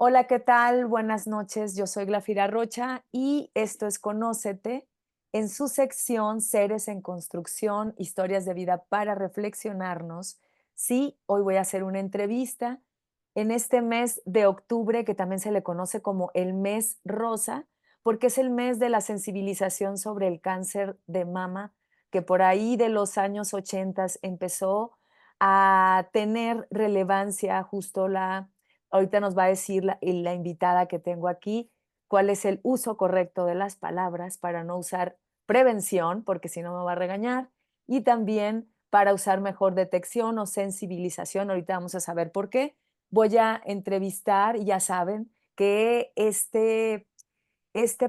Hola, ¿qué tal? Buenas noches. Yo soy Glafira Rocha y esto es Conócete en su sección Seres en Construcción, historias de vida para reflexionarnos. Sí, hoy voy a hacer una entrevista en este mes de octubre, que también se le conoce como el mes rosa, porque es el mes de la sensibilización sobre el cáncer de mama, que por ahí de los años 80 empezó a tener relevancia justo la. Ahorita nos va a decir la invitada que tengo aquí cuál es el uso correcto de las palabras para no usar prevención, porque si no me va a regañar, y también para usar mejor detección o sensibilización. Ahorita vamos a saber por qué. Voy a entrevistar, y ya saben que este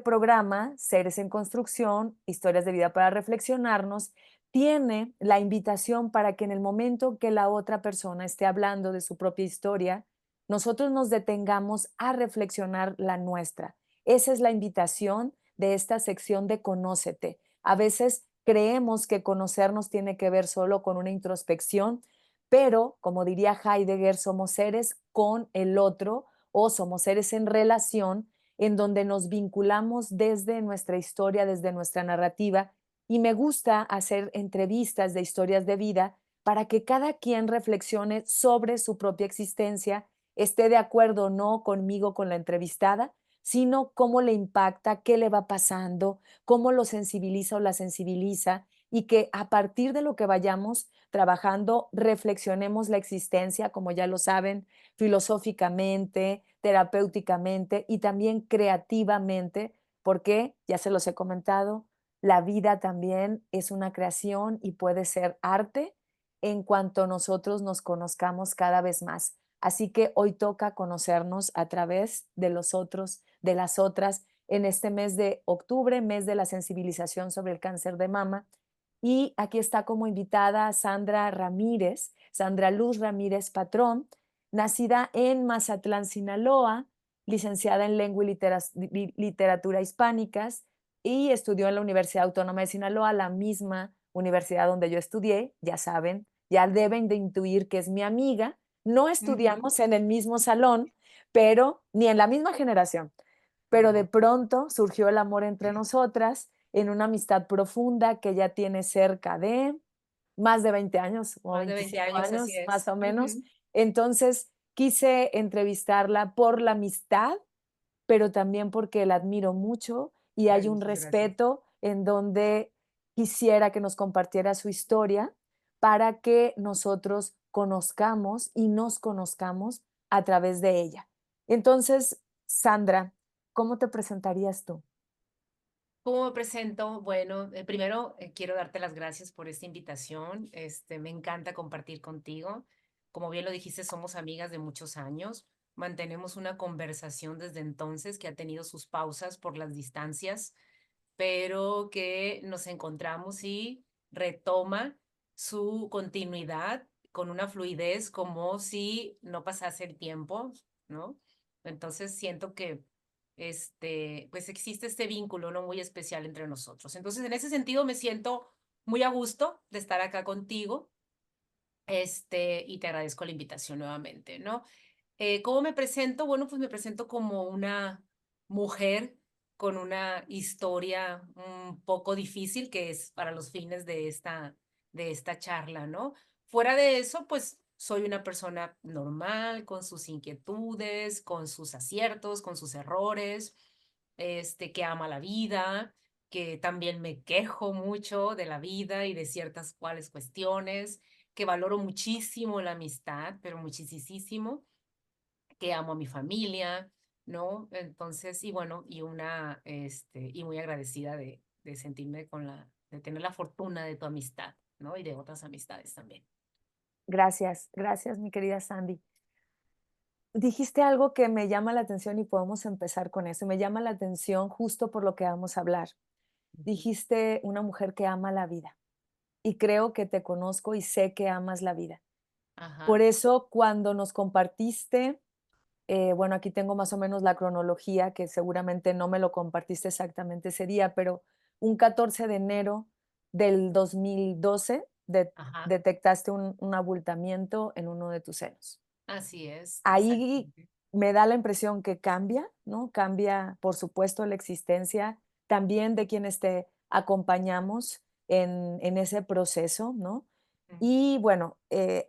programa, Seres en Construcción, historias de vida para reflexionarnos, tiene la invitación para que en el momento que la otra persona esté hablando de su propia historia, nosotros nos detengamos a reflexionar la nuestra. Esa es la invitación de esta sección de Conócete. A veces creemos que conocernos tiene que ver solo con una introspección, pero, como diría Heidegger, somos seres con el otro o somos seres en relación en donde nos vinculamos desde nuestra historia, desde nuestra narrativa, y me gusta hacer entrevistas de historias de vida para que cada quien reflexione sobre su propia existencia, esté de acuerdo o no conmigo, con la entrevistada, sino cómo le impacta, qué le va pasando, cómo lo sensibiliza o la sensibiliza, y que a partir de lo que vayamos trabajando, reflexionemos la existencia, como ya lo saben, filosóficamente, terapéuticamente y también creativamente, porque, ya se los he comentado, la vida también es una creación y puede ser arte en cuanto nosotros nos conozcamos cada vez más. Así que hoy toca conocernos a través de los otros, de las otras, en este mes de octubre, mes de la sensibilización sobre el cáncer de mama. Y aquí está como invitada Sandra Ramírez, Sandra Luz Ramírez Patrón, nacida en Mazatlán, Sinaloa, licenciada en Lengua y Literatura Hispánicas, y estudió en la Universidad Autónoma de Sinaloa, la misma universidad donde yo estudié, ya saben, ya deben de intuir que es mi amiga. No Ujú. estudiamos en el mismo salón, pero ni en la misma generación, pero de Oh, pronto surgió el amor entre nosotras en una amistad profunda que ya tiene cerca de más de 20 años, o más de 20 25 años, así años, más es. o menos. Ujú. Entonces, quise entrevistarla por la amistad, pero también porque la admiro mucho y hay Ay, un muchas gracias. respeto en donde quisiera que nos compartiera su historia para que nosotros conozcamos y nos conozcamos a través de ella. Entonces, Sandra, ¿cómo te presentarías tú? ¿Cómo me presento? Bueno, primero quiero darte las gracias por esta invitación. Me encanta compartir contigo. Como bien lo dijiste, somos amigas de muchos años. Mantenemos una conversación desde entonces que ha tenido sus pausas por las distancias, pero que nos encontramos y retoma su continuidad con una fluidez como si no pasase el tiempo, ¿no? Entonces siento que pues existe este vínculo, ¿no? Muy especial entre nosotros. Entonces, en ese sentido, me siento muy a gusto de estar acá contigo, y te agradezco la invitación nuevamente, ¿no? ¿Cómo me presento? Bueno, pues me presento como una mujer con una historia un poco difícil, que es para los fines de esta charla, ¿no? Fuera de eso, pues soy una persona normal, con sus inquietudes, con sus aciertos, con sus errores, que ama la vida, que también me quejo mucho de la vida y de ciertas cuales cuestiones, que valoro muchísimo la amistad, pero muchísimo, que amo a mi familia, ¿no? Entonces, y bueno, y muy agradecida de sentirme de tener la fortuna de tu amistad, ¿no? Y de otras amistades también. Gracias, gracias, mi querida Sandy. Dijiste algo que me llama la atención y podemos empezar con eso. Me llama la atención justo por lo que vamos a hablar. Ujú. Dijiste una mujer que ama la vida y creo que te conozco y sé que amas la vida. Por Ajá, eso cuando nos compartiste, bueno, aquí tengo más o menos la cronología, que seguramente no me lo compartiste exactamente ese día, pero un 14 de enero del 2012 ajá, detectaste un abultamiento en uno de tus senos. así es, Ahí exactamente. me da la impresión que cambia, ¿no? Cambia, por supuesto, la existencia también de quienes te acompañamos en ese proceso, ¿no? Mm, Y bueno,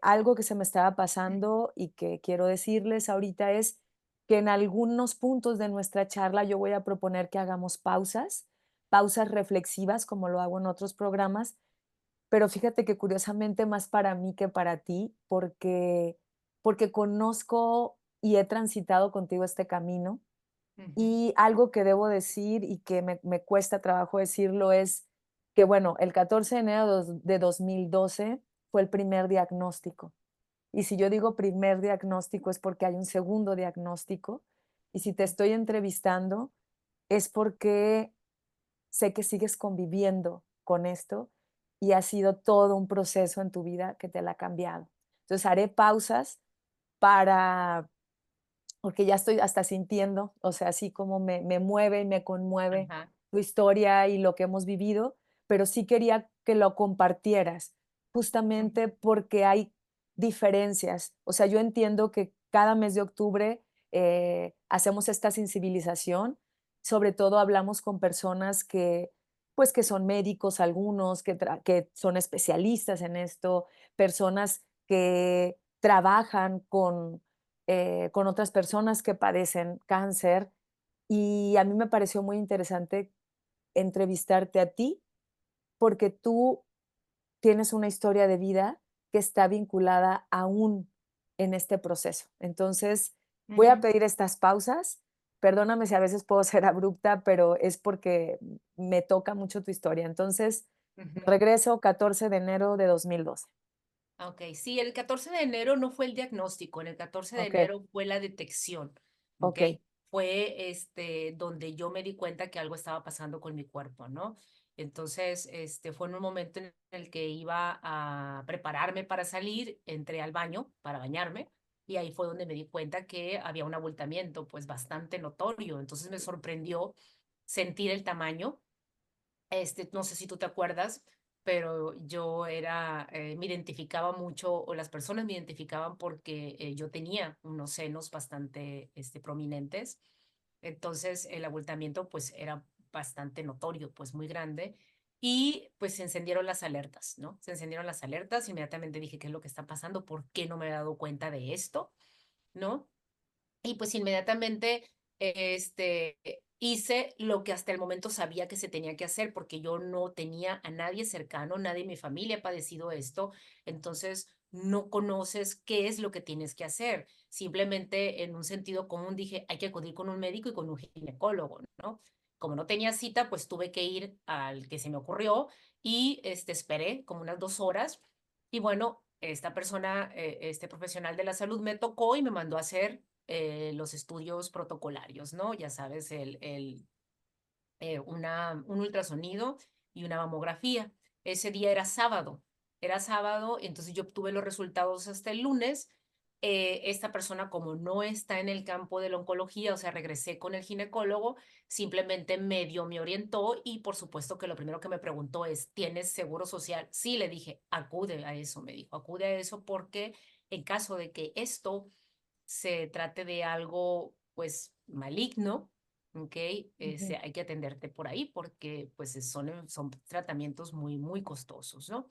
algo que se me estaba pasando y que quiero decirles ahorita es que en algunos puntos de nuestra charla yo voy a proponer que hagamos pausas, pausas reflexivas, como lo hago en otros programas, pero fíjate que curiosamente más para mí que para ti, porque conozco y he transitado contigo este camino. ujú, Y algo que debo decir y que me cuesta trabajo decirlo es que, bueno, el 14 de enero de 2012 fue el primer diagnóstico. Y si yo digo primer diagnóstico es porque hay un segundo diagnóstico. Y si te estoy entrevistando es porque sé que sigues conviviendo con esto y ha sido todo un proceso en tu vida que te la ha cambiado. Entonces haré pausas para, porque ya estoy hasta sintiendo, o sea, así como me mueve y me conmueve ajá, tu historia y lo que hemos vivido, pero sí quería que lo compartieras, ujú, justamente porque hay diferencias. O sea, yo entiendo que cada mes de octubre hacemos esta sensibilización, sobre todo hablamos con personas que, pues, que son médicos algunos, que son especialistas en esto, personas que trabajan con otras personas que padecen cáncer. Y a mí me pareció muy interesante entrevistarte a ti, porque tú tienes una historia de vida que está vinculada aún en este proceso. Entonces, voy a ujú, pedir estas pausas. Perdóname si a veces puedo ser abrupta, pero es porque me toca mucho tu historia. Entonces, ujú. regreso 14 de enero de 2012. Ok, sí, el 14 de enero no fue el diagnóstico, en el 14 de Okey, enero fue la detección, ¿ok? okey. Fue donde yo me di cuenta que algo estaba pasando con mi cuerpo, ¿no? Entonces, fue en un momento en el que iba a prepararme para salir, entré al baño para bañarme y ahí fue donde me di cuenta que había un abultamiento pues bastante notorio. Entonces me sorprendió sentir el tamaño. No sé si tú te acuerdas, pero yo me identificaba mucho, o las personas me identificaban porque yo tenía unos senos bastante prominentes. Entonces el abultamiento pues era bastante notorio, pues muy grande. Y pues se encendieron las alertas, ¿no? Se encendieron las alertas, inmediatamente dije, ¿qué es lo que está pasando? ¿Por qué no me he dado cuenta de esto? ¿No? Y pues inmediatamente hice lo que hasta el momento sabía que se tenía que hacer, porque yo no tenía a nadie cercano, nadie en mi familia ha padecido esto, entonces no conoces qué es lo que tienes que hacer. Simplemente en un sentido común dije, hay que acudir con un médico y con un ginecólogo, ¿no? Como no tenía cita, pues tuve que ir al que se me ocurrió y esperé como unas 2 horas y bueno, esta persona, este profesional de la salud me tocó y me mandó a hacer los estudios protocolarios, ¿no? Ya sabes, un ultrasonido y una mamografía. Ese día era sábado, entonces yo obtuve los resultados hasta el lunes. Esta persona, como no está en el campo de la oncología, o sea, regresé con el ginecólogo, simplemente medio me orientó y por supuesto que lo primero que me preguntó es, ¿tienes seguro social? Sí, le dije, acude a eso, me dijo, acude a eso porque en caso de que esto se trate de algo pues maligno, ¿ok? Ujú, Hay que atenderte por ahí porque pues son tratamientos muy, muy costosos, ¿no?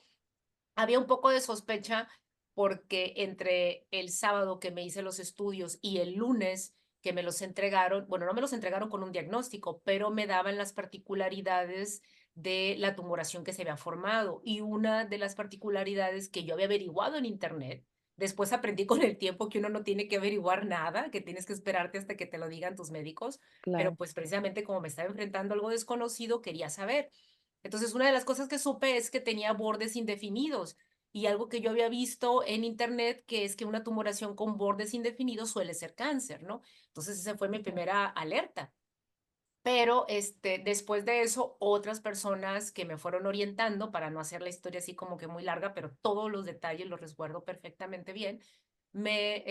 Había un poco de sospecha porque entre el sábado que me hice los estudios y el lunes que me los entregaron, bueno, no me los entregaron con un diagnóstico, pero me daban las particularidades de la tumoración que se había formado. Y una de las particularidades que yo había averiguado en internet, después aprendí con el tiempo que uno no tiene que averiguar nada, que tienes que esperarte hasta que te lo digan tus médicos, pero claro. pues precisamente como me estaba enfrentando a algo desconocido, quería saber. Entonces, una de las cosas que supe es que tenía bordes indefinidos y algo que yo había visto en internet, que es que una tumoración con bordes indefinidos suele ser cáncer, ¿no? Entonces, esa fue mi Ujú, primera alerta. Pero después de eso, otras personas que me fueron orientando, para no hacer la historia así como que muy larga, pero todos los detalles los recuerdo perfectamente bien, me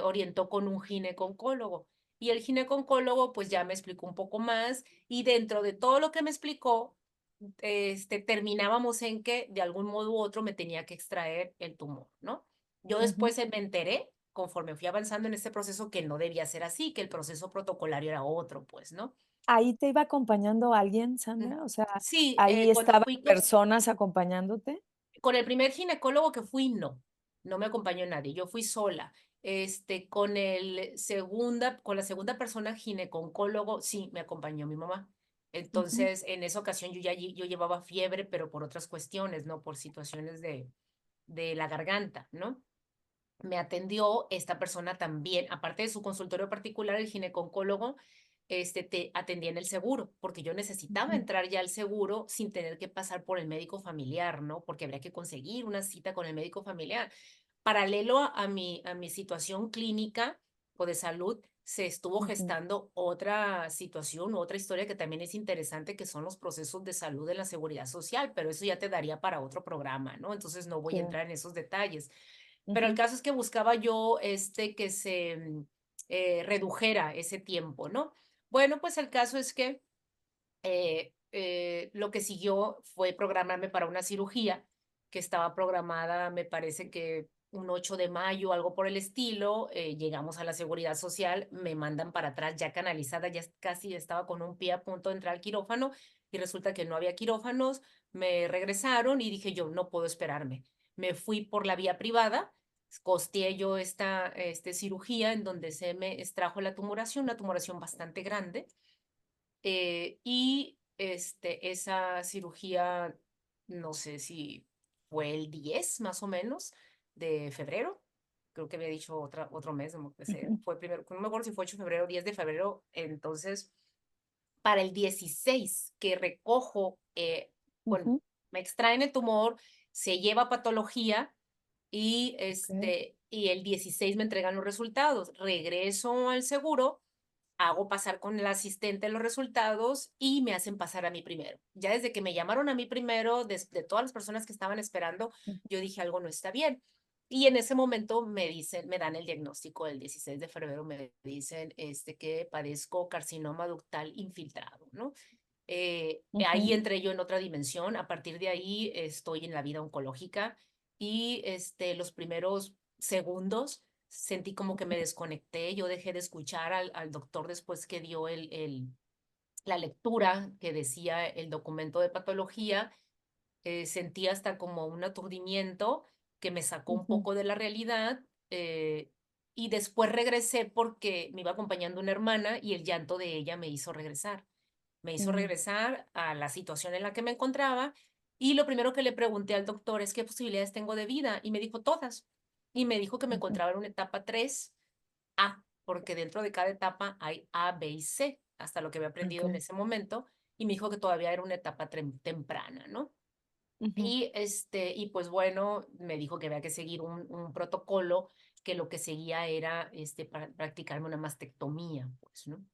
orientó con un gineconcólogo. Y el gineconcólogo pues ya me explicó un poco más y dentro de todo lo que me explicó, terminábamos en que de algún modo u otro me tenía que extraer el tumor, ¿no? Yo ujú. después me enteré conforme fui avanzando en este proceso que no debía ser así, que el proceso protocolario era otro, pues, ¿no? ¿Ahí te iba acompañando alguien, Mm. Sandra? O sea, Sí, ¿ahí cuando estaban fui personas acompañándote? con el primer ginecólogo que fui, no me acompañó nadie, yo fui sola. Con la segunda persona gineconcólogo, sí, me acompañó mi mamá. Ujú, Entonces, en esa ocasión yo llevaba fiebre, pero por otras cuestiones, ¿no? Por situaciones de la garganta, ¿no? Me atendió esta persona también, aparte de su consultorio particular, el gineconcólogo, te atendía en el seguro, porque yo necesitaba ujú, entrar ya al seguro sin tener que pasar por el médico familiar, ¿no? Porque habría que conseguir una cita con el médico familiar. Paralelo a mi situación clínica o de salud, se estuvo ujú. gestando otra situación, otra historia que también es interesante, que son los procesos de salud en la seguridad social, pero eso ya te daría para otro programa, ¿no? Entonces no voy a Sí. entrar en esos detalles. Pero el Ujú, caso es que buscaba yo, que se, redujera ese tiempo, ¿no? Bueno, pues el caso es que, lo que siguió fue programarme para una cirugía que estaba programada, me parece que un 8 de mayo, algo por el estilo. Llegamos a la seguridad social, me mandan para atrás ya canalizada, ya casi estaba con un pie a punto de entrar al quirófano y resulta que no había quirófanos, me regresaron y dije yo, no puedo esperarme. Me fui por la vía privada, costeé yo esta cirugía en donde se me extrajo la tumoración, una tumoración bastante grande. Esa cirugía, no sé si fue el 10 más o menos de febrero. Creo que había dicho otro mes, como que ujú, fue primero, no me acuerdo si fue 8 de febrero, 10 de febrero. Entonces, para el 16 que recojo, bueno, ujú. me extraen el tumor, se lleva a patología y, Okey. y el 16 me entregan los resultados. Regreso al seguro, hago pasar con el asistente los resultados y me hacen pasar a mí primero. Ya desde que me llamaron a mí primero, de todas las personas que estaban esperando, yo dije algo no está bien. Y en ese momento me dicen, me dan el diagnóstico el 16 de febrero, me dicen que padezco carcinoma ductal infiltrado, ¿no? Ahí Ujú, entré yo en otra dimensión. A partir de ahí estoy en la vida oncológica y los primeros segundos sentí como que me desconecté. Yo dejé de escuchar al doctor después que dio la lectura que decía el documento de patología. Sentí hasta como un aturdimiento que me sacó un ujú, poco de la realidad. Y después regresé porque me iba acompañando una hermana y el llanto de ella me hizo regresar. Me hizo mm, regresar a la situación en la que me encontraba y lo primero que le pregunté al doctor es qué posibilidades tengo de vida y me dijo todas. Y me dijo que me ujú, encontraba en una etapa 3A, porque dentro de cada etapa hay A, B y C, hasta lo que había aprendido en okey. ese momento, y me dijo que todavía era una etapa temprana, ¿no? Ujú, Y pues bueno, me dijo que había que seguir un protocolo, que lo que seguía era practicarme una mastectomía, pues, ¿no?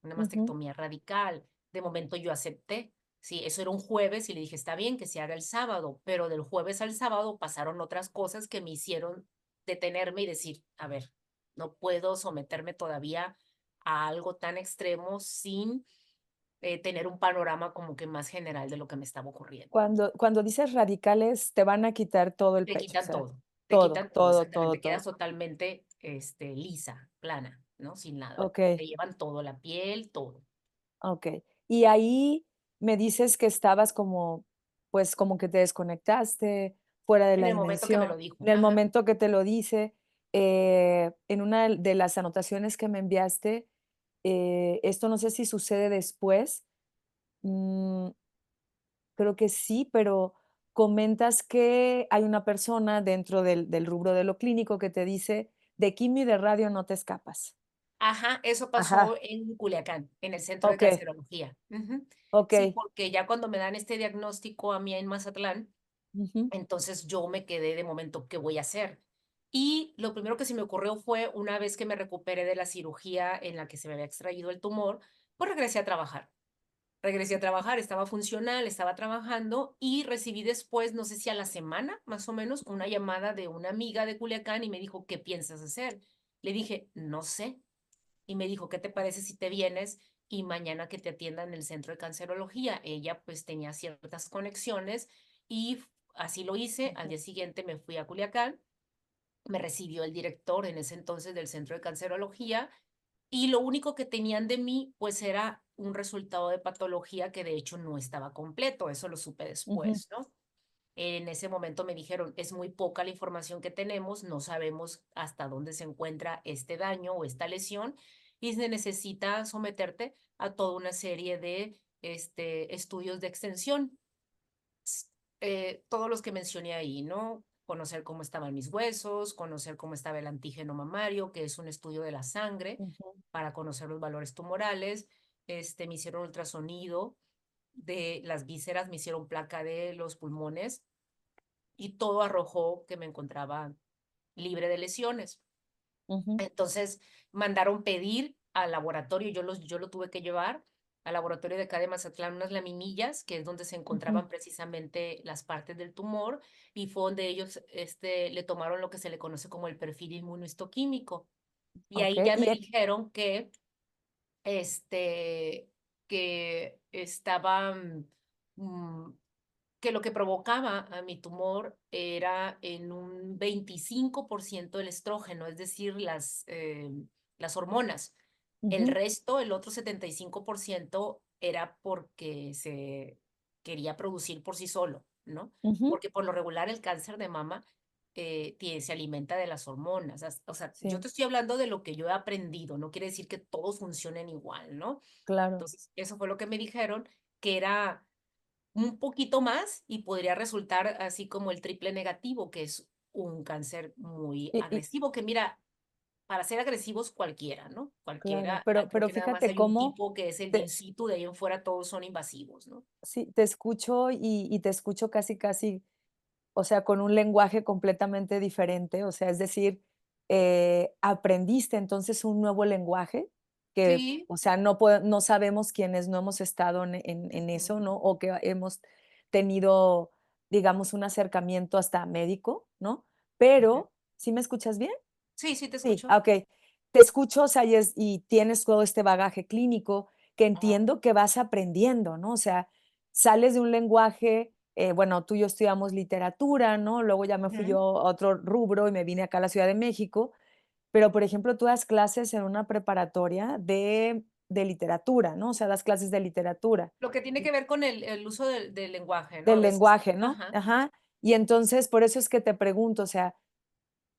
Una ujú, mastectomía radical. De momento yo acepté. Sí, eso era un jueves y le dije, está bien que se haga el sábado, pero del jueves al sábado pasaron otras cosas que me hicieron detenerme y decir, a ver, no puedo someterme todavía a algo tan extremo sin tener un panorama como que más general de lo que me estaba ocurriendo. cuando dices radicales, te van a quitar todo el pecho, o sea, Te todo, quitan todo, todo, todo, exactamente, quedas todo. totalmente lisa, plana, ¿no? Sin nada. Te Okey, llevan todo, la piel, todo. okey. Y ahí me dices que estabas como, pues, como que te desconectaste, fuera de En la el momento que me dimensión. lo dijo, En el ajá. momento que te lo dice, en una de las anotaciones que me enviaste, esto no sé si sucede después, mm, creo que sí, pero comentas que hay una persona dentro del rubro de lo clínico que te dice: "De quimio y de radio no te escapas". Ajá, eso pasó Ajá, en Culiacán, en el centro de okey, cancerología. Ujú. Sí, okey, porque ya cuando me dan este diagnóstico a mí en Mazatlán, ujú, entonces yo me quedé de momento, ¿qué voy a hacer? Y lo primero que se me ocurrió fue, una vez que me recuperé de la cirugía en la que se me había extraído el tumor, pues regresé a trabajar. Regresé a trabajar, estaba funcional, estaba trabajando y recibí después, no sé si a la semana, más o menos, una llamada de una amiga de Culiacán y me dijo, ¿qué piensas hacer? Le dije, no sé. Y me dijo, ¿qué te parece si te vienes y mañana que te atiendan en el centro de cancerología? Ella pues tenía ciertas conexiones y así lo hice. Al ujú, día siguiente me fui a Culiacán Me recibió el director en ese entonces del Centro de Cancerología y lo único que tenían de mí, pues, era un resultado de patología que de hecho no estaba completo, eso lo supe Ujú, después, ¿no? En ese momento me dijeron, es muy poca la información que tenemos, no sabemos hasta dónde se encuentra este daño o esta lesión y se necesita someterte a toda una serie de estudios de extensión. Todos los que mencioné ahí, ¿no? Conocer cómo estaban mis huesos, conocer cómo estaba el antígeno mamario, que es un estudio de la sangre ujú. para conocer los valores tumorales. Me hicieron ultrasonido de las vísceras, me hicieron placa de los pulmones y todo arrojó que me encontraba libre de lesiones. Ujú, Entonces, mandaron pedir al laboratorio, yo lo tuve que llevar al laboratorio de acá de Mazatlán unas laminillas, que es donde se ujú. encontraban precisamente las partes del tumor, y fue donde ellos, le tomaron lo que se le conoce como el perfil inmunohistoquímico. Y ahí Okey, ya me dijeron este, que estaba, que lo que provocaba a mi tumor era en un 25% el estrógeno, es decir, las hormonas. El ujú, resto, el otro 75% era porque se quería producir por sí solo, ¿no? ujú. Porque por lo regular el cáncer de mama se alimenta de las hormonas. O sea, yo Sí, te estoy hablando de lo que yo he aprendido, no quiere decir que todos funcionen igual, ¿no? claro. Entonces, eso fue lo que me dijeron, que era un poquito más y podría resultar así como el triple negativo, que es un cáncer muy Y agresivo, que mira, para ser agresivos cualquiera, ¿no? claro, Cualquiera, creo pero que nada más fíjate hay un cómo tipo que es el in te situ, de ahí en fuera todos son invasivos, ¿no? sí, te escucho y te escucho casi, casi, o sea, con un lenguaje completamente diferente, o sea, es decir, aprendiste entonces un nuevo lenguaje que, Sí, o sea, no sabemos quienes no hemos estado en ujú, eso, ¿no? O que hemos tenido, digamos, un acercamiento hasta médico, ¿no? ujú. Pero, ¿sí me escuchas bien? Sí, sí te Sí, escucho. okey. Te escucho, o sea, y tienes todo este bagaje clínico que Ajá. entiendo que vas aprendiendo, ¿no? O sea, sales de un lenguaje, bueno, tú y yo estudiamos literatura, ¿no? Luego ya me fui yo Ujú, a otro rubro y me vine acá a la Ciudad de México, pero, por ejemplo, tú das clases en una preparatoria de literatura, ¿no? O sea, das clases de literatura, lo que tiene que ver con el uso del lenguaje, ¿no? A del veces. lenguaje, ¿no? Ajá. Ajá. Y entonces, por eso es que te pregunto, o sea,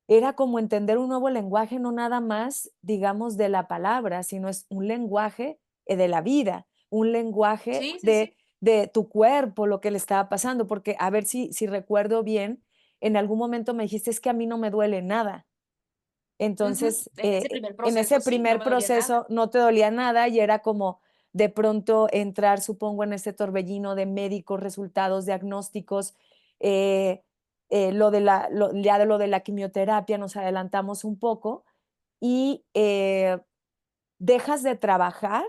era como entender un nuevo lenguaje, no nada más, digamos, de la palabra, sino es un lenguaje, de la vida, un lenguaje Sí, sí, sí. de tu cuerpo, lo que le estaba pasando, porque, a ver si recuerdo bien, en algún momento me dijiste: "Es que a mí no me duele nada". Ujú. Entonces, En ese primer en proceso ese sí, no primer me dolía nada. proceso no te dolía nada y era como de pronto entrar, supongo, en este torbellino de médicos, resultados, diagnósticos, eh, ya de lo de la quimioterapia nos adelantamos un poco y, ¿dejas de trabajar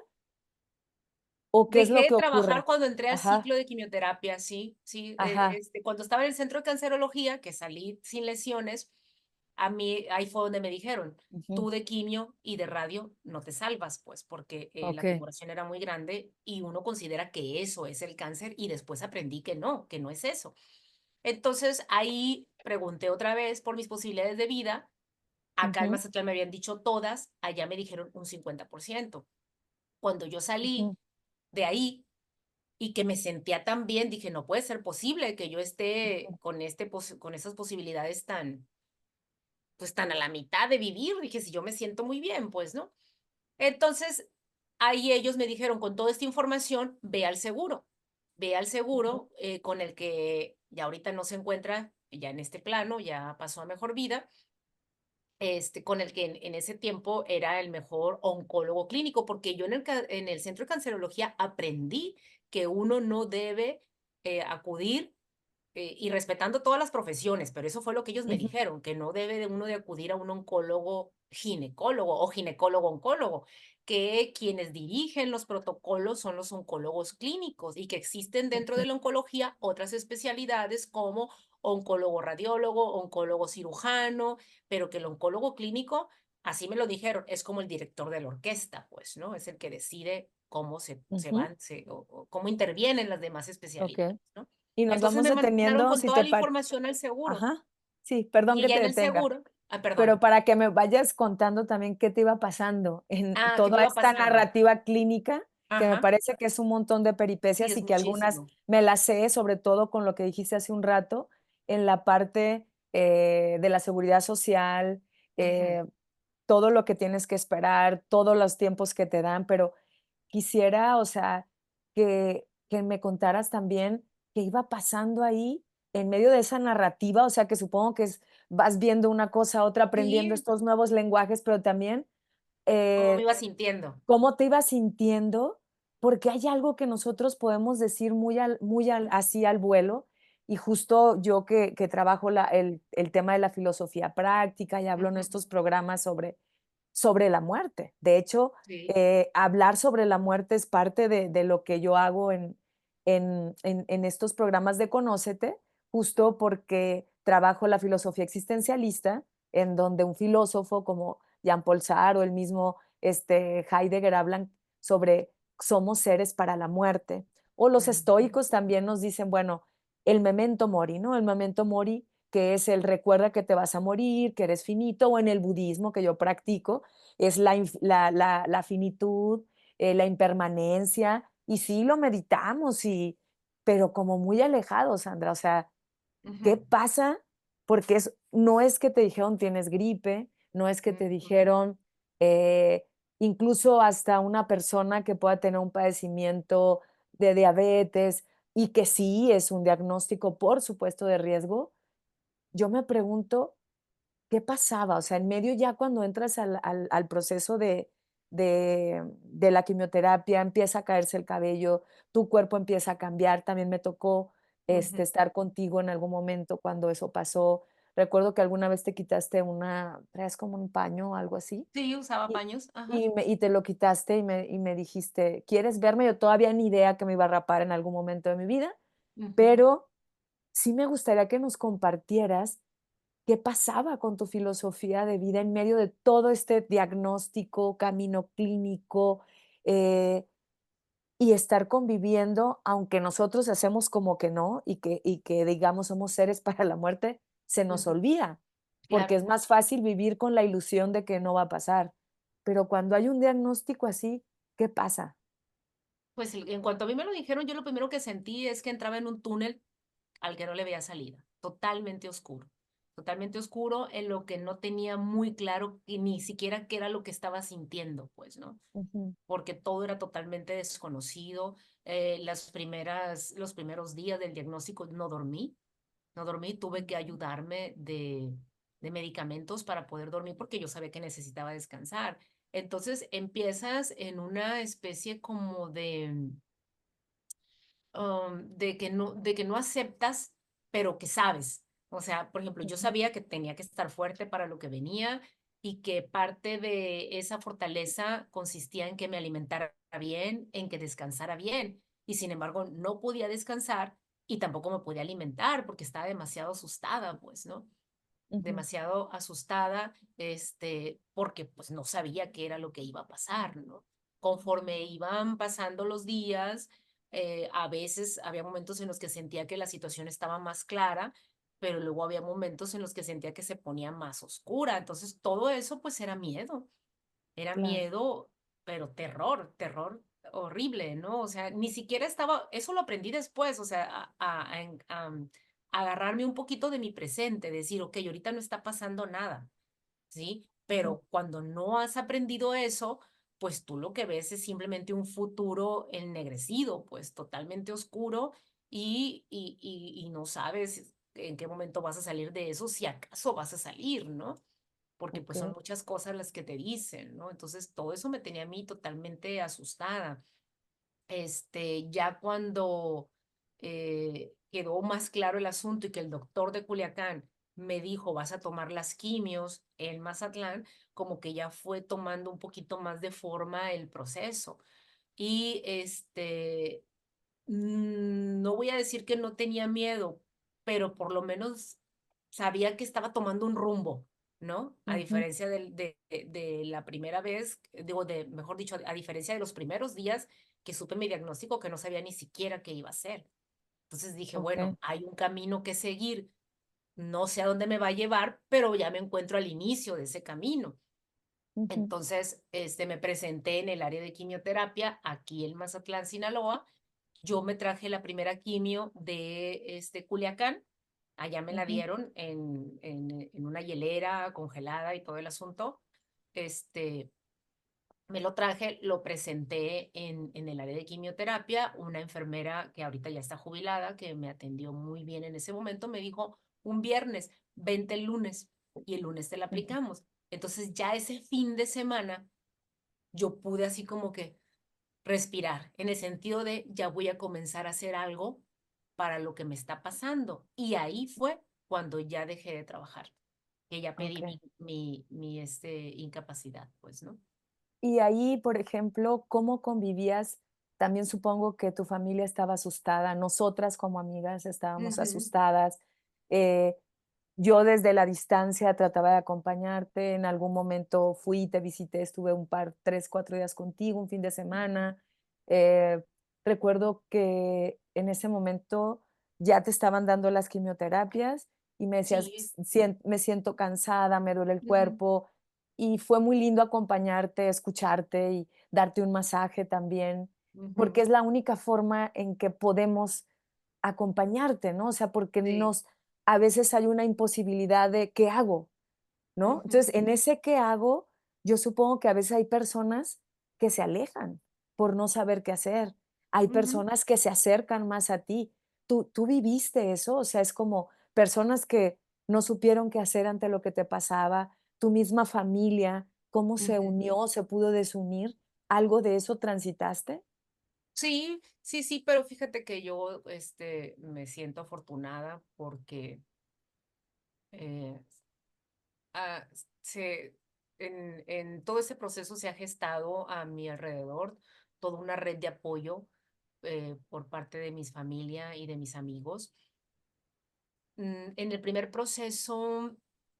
o qué es Dejé lo de que trabajar ocurre? cuando entré al Ajá, ciclo de quimioterapia, sí, sí, ajá, cuando estaba en el centro de cancerología, que salí sin lesiones, a mí ahí fue donde me dijeron: ujú, "Tú de quimio y de radio no te salvas", pues, porque, la okey, tumoración era muy grande y uno considera que eso es el cáncer, y después aprendí que no es eso. Entonces, ahí pregunté otra vez por mis posibilidades de vida. Acá en ujú, Mazatlán me habían dicho todas, allá me dijeron un 50%. Cuando yo salí ujú, de ahí, y que me sentía tan bien, dije: "No puede ser posible que yo esté ujú, con esas posibilidades tan, pues, tan a la mitad de vivir", dije: "Si yo me siento muy bien, pues", ¿no? Entonces, ahí ellos me dijeron: "Con toda esta información, ve al ujú, seguro, con el que ya ahorita no se encuentra ya en este plano, ya pasó a mejor vida, con el que en ese tiempo era el mejor oncólogo clínico, porque yo en el centro de cancerología aprendí que uno no debe acudir y respetando todas las profesiones, pero eso fue lo que ellos me ujú, dijeron, que no debe de uno de acudir a un oncólogo ginecólogo o ginecólogo oncólogo, que quienes dirigen los protocolos son los oncólogos clínicos y que existen dentro ujú, de la oncología otras especialidades como oncólogo radiólogo, oncólogo cirujano, pero que el oncólogo clínico, así me lo dijeron, es como el director de la orquesta, pues, ¿no? Es el que decide cómo se ujú, van, o cómo intervienen las demás okey. especialidades, ¿no? Y nos Entonces vamos me mandaron deteniendo, con si toda te la par información al seguro ajá. Sí, perdón y que ya te en el detenga. seguro Perdón. pero para que me vayas contando también qué te iba pasando en ¿Qué me toda iba esta pasando? narrativa clínica, que me Ajá, parece que es un montón de sí, peripecias es y que algunas muchísimo. me las sé, sobre todo con lo que dijiste hace un rato, en la parte, de la seguridad social, Ujú. eh, todo lo que tienes que esperar, todos los tiempos que te dan, pero quisiera, o sea, que me contaras también qué iba pasando ahí en medio de esa narrativa, o sea, que supongo que es vas viendo una cosa, otra, aprendiendo Sí, estos nuevos lenguajes, pero también, cómo me eh, iba sintiendo. cómo te ibas sintiendo, porque hay algo que nosotros podemos decir muy al así al vuelo, y justo yo que trabajo el tema de la filosofía práctica y hablo en Ujú, estos programas sobre la muerte. De hecho, sí, hablar sobre la muerte es parte de lo que yo hago en estos programas de Conócete, justo porque trabajo la filosofía existencialista, en donde un filósofo como Jean-Paul Sartre o el mismo Heidegger hablan sobre somos seres para la muerte. O los ujú, estoicos también nos dicen, bueno, el memento mori, ¿no? El memento mori, que es el recuerda que te vas a morir, que eres finito, o en el budismo que yo practico, es la finitud, la impermanencia, y sí lo meditamos, pero como muy alejados, Sandra. O sea, ¿qué ujú, pasa? Porque no es que te dijeron tienes gripe, no es que te ujú, dijeron, eh, incluso hasta una persona que pueda tener un padecimiento de diabetes y que sí es un diagnóstico, por supuesto, de riesgo. Yo me pregunto, ¿qué pasaba? O sea, en medio ya cuando entras al proceso de la quimioterapia, empieza a caerse el cabello, tu cuerpo empieza a cambiar. También me tocó, ujú. estar contigo en algún momento cuando eso pasó. Recuerdo que alguna vez te quitaste traes como un paño o algo así, Sí, usaba y paños, ajá. y te lo quitaste y me dijiste: "¿Quieres verme?". Yo todavía ni idea que me iba a rapar en algún momento de mi vida, Ujú. pero sí me gustaría que nos compartieras qué pasaba con tu filosofía de vida en medio de todo este diagnóstico, camino clínico, eh, y estar conviviendo, aunque nosotros hacemos como que no, y que digamos somos seres para la muerte, se nos Ujú, olvida, porque claro. es más fácil vivir con la ilusión de que no va a pasar. Pero cuando hay un diagnóstico así, ¿qué pasa? Pues, en cuanto a mí me lo dijeron, yo lo primero que sentí es que entraba en un túnel al que no le veía salida, totalmente oscuro, en lo que no tenía muy claro y ni siquiera qué era lo que estaba sintiendo, pues, ¿no? Ujú, Porque todo era totalmente desconocido. Los primeros días del diagnóstico no dormí, tuve que ujú, ayudarme de medicamentos para poder dormir porque yo sabía que necesitaba descansar. Entonces empiezas en una especie como de que no aceptas, pero que sabes. O sea, por ejemplo, yo ujú, sabía que tenía que estar fuerte para lo que venía y que parte de esa fortaleza consistía en que me alimentara bien, en que descansara bien. Y sin embargo, no podía descansar y tampoco me podía alimentar porque estaba demasiado asustada, pues, ¿no? ujú, Demasiado asustada, porque pues no sabía qué era lo que iba a pasar, ¿no? Conforme iban pasando los días, a veces había momentos en los que sentía que la situación estaba más clara, pero luego había momentos en los que sentía que se ponía más oscura. Entonces, todo eso pues era claro, miedo, pero terror horrible, ¿no? O sea, ni siquiera estaba, eso lo aprendí después, o sea, agarrarme un poquito de mi presente, decir, ok, ahorita no está pasando nada, ¿sí? ujú, Pero cuando no has aprendido eso, pues tú lo que ves es simplemente un futuro ennegrecido, pues totalmente oscuro y no sabes en qué momento vas a salir de eso, si acaso vas a salir, ¿no? Porque pues son okey, muchas cosas las que te dicen, ¿no? Entonces todo eso me tenía a mí totalmente asustada. Ya cuando quedó más claro el asunto y que el doctor de Culiacán me dijo, vas a tomar las quimios en Mazatlán, como que ya fue tomando un poquito más de forma el proceso. Y no voy a decir que no tenía miedo, pero por lo menos sabía que estaba tomando un rumbo, ¿no? A ujú, diferencia de la primera vez, digo, mejor dicho, a diferencia de los primeros días que supe mi diagnóstico, que no sabía ni siquiera qué iba a hacer. Entonces dije, okey, bueno, hay un camino que seguir, no sé a dónde me va a llevar, pero ya me encuentro al inicio de ese camino. Ujú, Entonces, me presenté en el área de quimioterapia aquí en Mazatlán, Sinaloa. Yo me traje la primera quimio de Culiacán. Allá me la ujú, dieron en una hielera congelada y todo el asunto. Este, Me lo traje, lo presenté en el área de quimioterapia. Una enfermera que ahorita ya está jubilada, que me atendió muy bien en ese momento, me dijo, un viernes, vente el lunes y el lunes te la ujú. aplicamos. Entonces ya ese fin de semana yo pude así como que respirar, en el sentido de ya voy a comenzar a hacer algo para lo que me está pasando. Y ahí fue cuando ya dejé de trabajar, que ya pedí Ok. incapacidad, pues, ¿no? Y ahí, por ejemplo, ¿cómo convivías? También supongo que tu familia estaba asustada, nosotras como amigas estábamos Ujú. asustadas. eh, yo desde la distancia trataba de acompañarte, en algún momento fui, te visité, estuve un par, 3, 4 días contigo, un fin de semana. Eh, recuerdo que en ese momento ya te estaban dando las quimioterapias y me decías: Sí. Me siento cansada, me duele el Ujú, cuerpo", y fue muy lindo acompañarte, escucharte y darte un masaje también, porque ujú. es la única forma en que podemos acompañarte, ¿no? O sea, porque Sí. a veces hay una imposibilidad de ¿qué hago? ¿No? Ujú, Entonces, en ese ¿qué hago? Yo supongo que a veces hay personas que se alejan por no saber qué hacer. Hay ujú. personas que se acercan más a ti. ¿Tú viviste eso? O sea, es como personas que no supieron qué hacer ante lo que te pasaba, tu misma familia, cómo se Ujú. unió, se pudo desunir. ¿Algo de eso transitaste? Sí, sí, sí, pero fíjate que yo, me siento afortunada porque, eh, ah, se en todo ese proceso se ha gestado a mi alrededor toda una red de apoyo, por parte de mis familia y de mis amigos. En el primer proceso,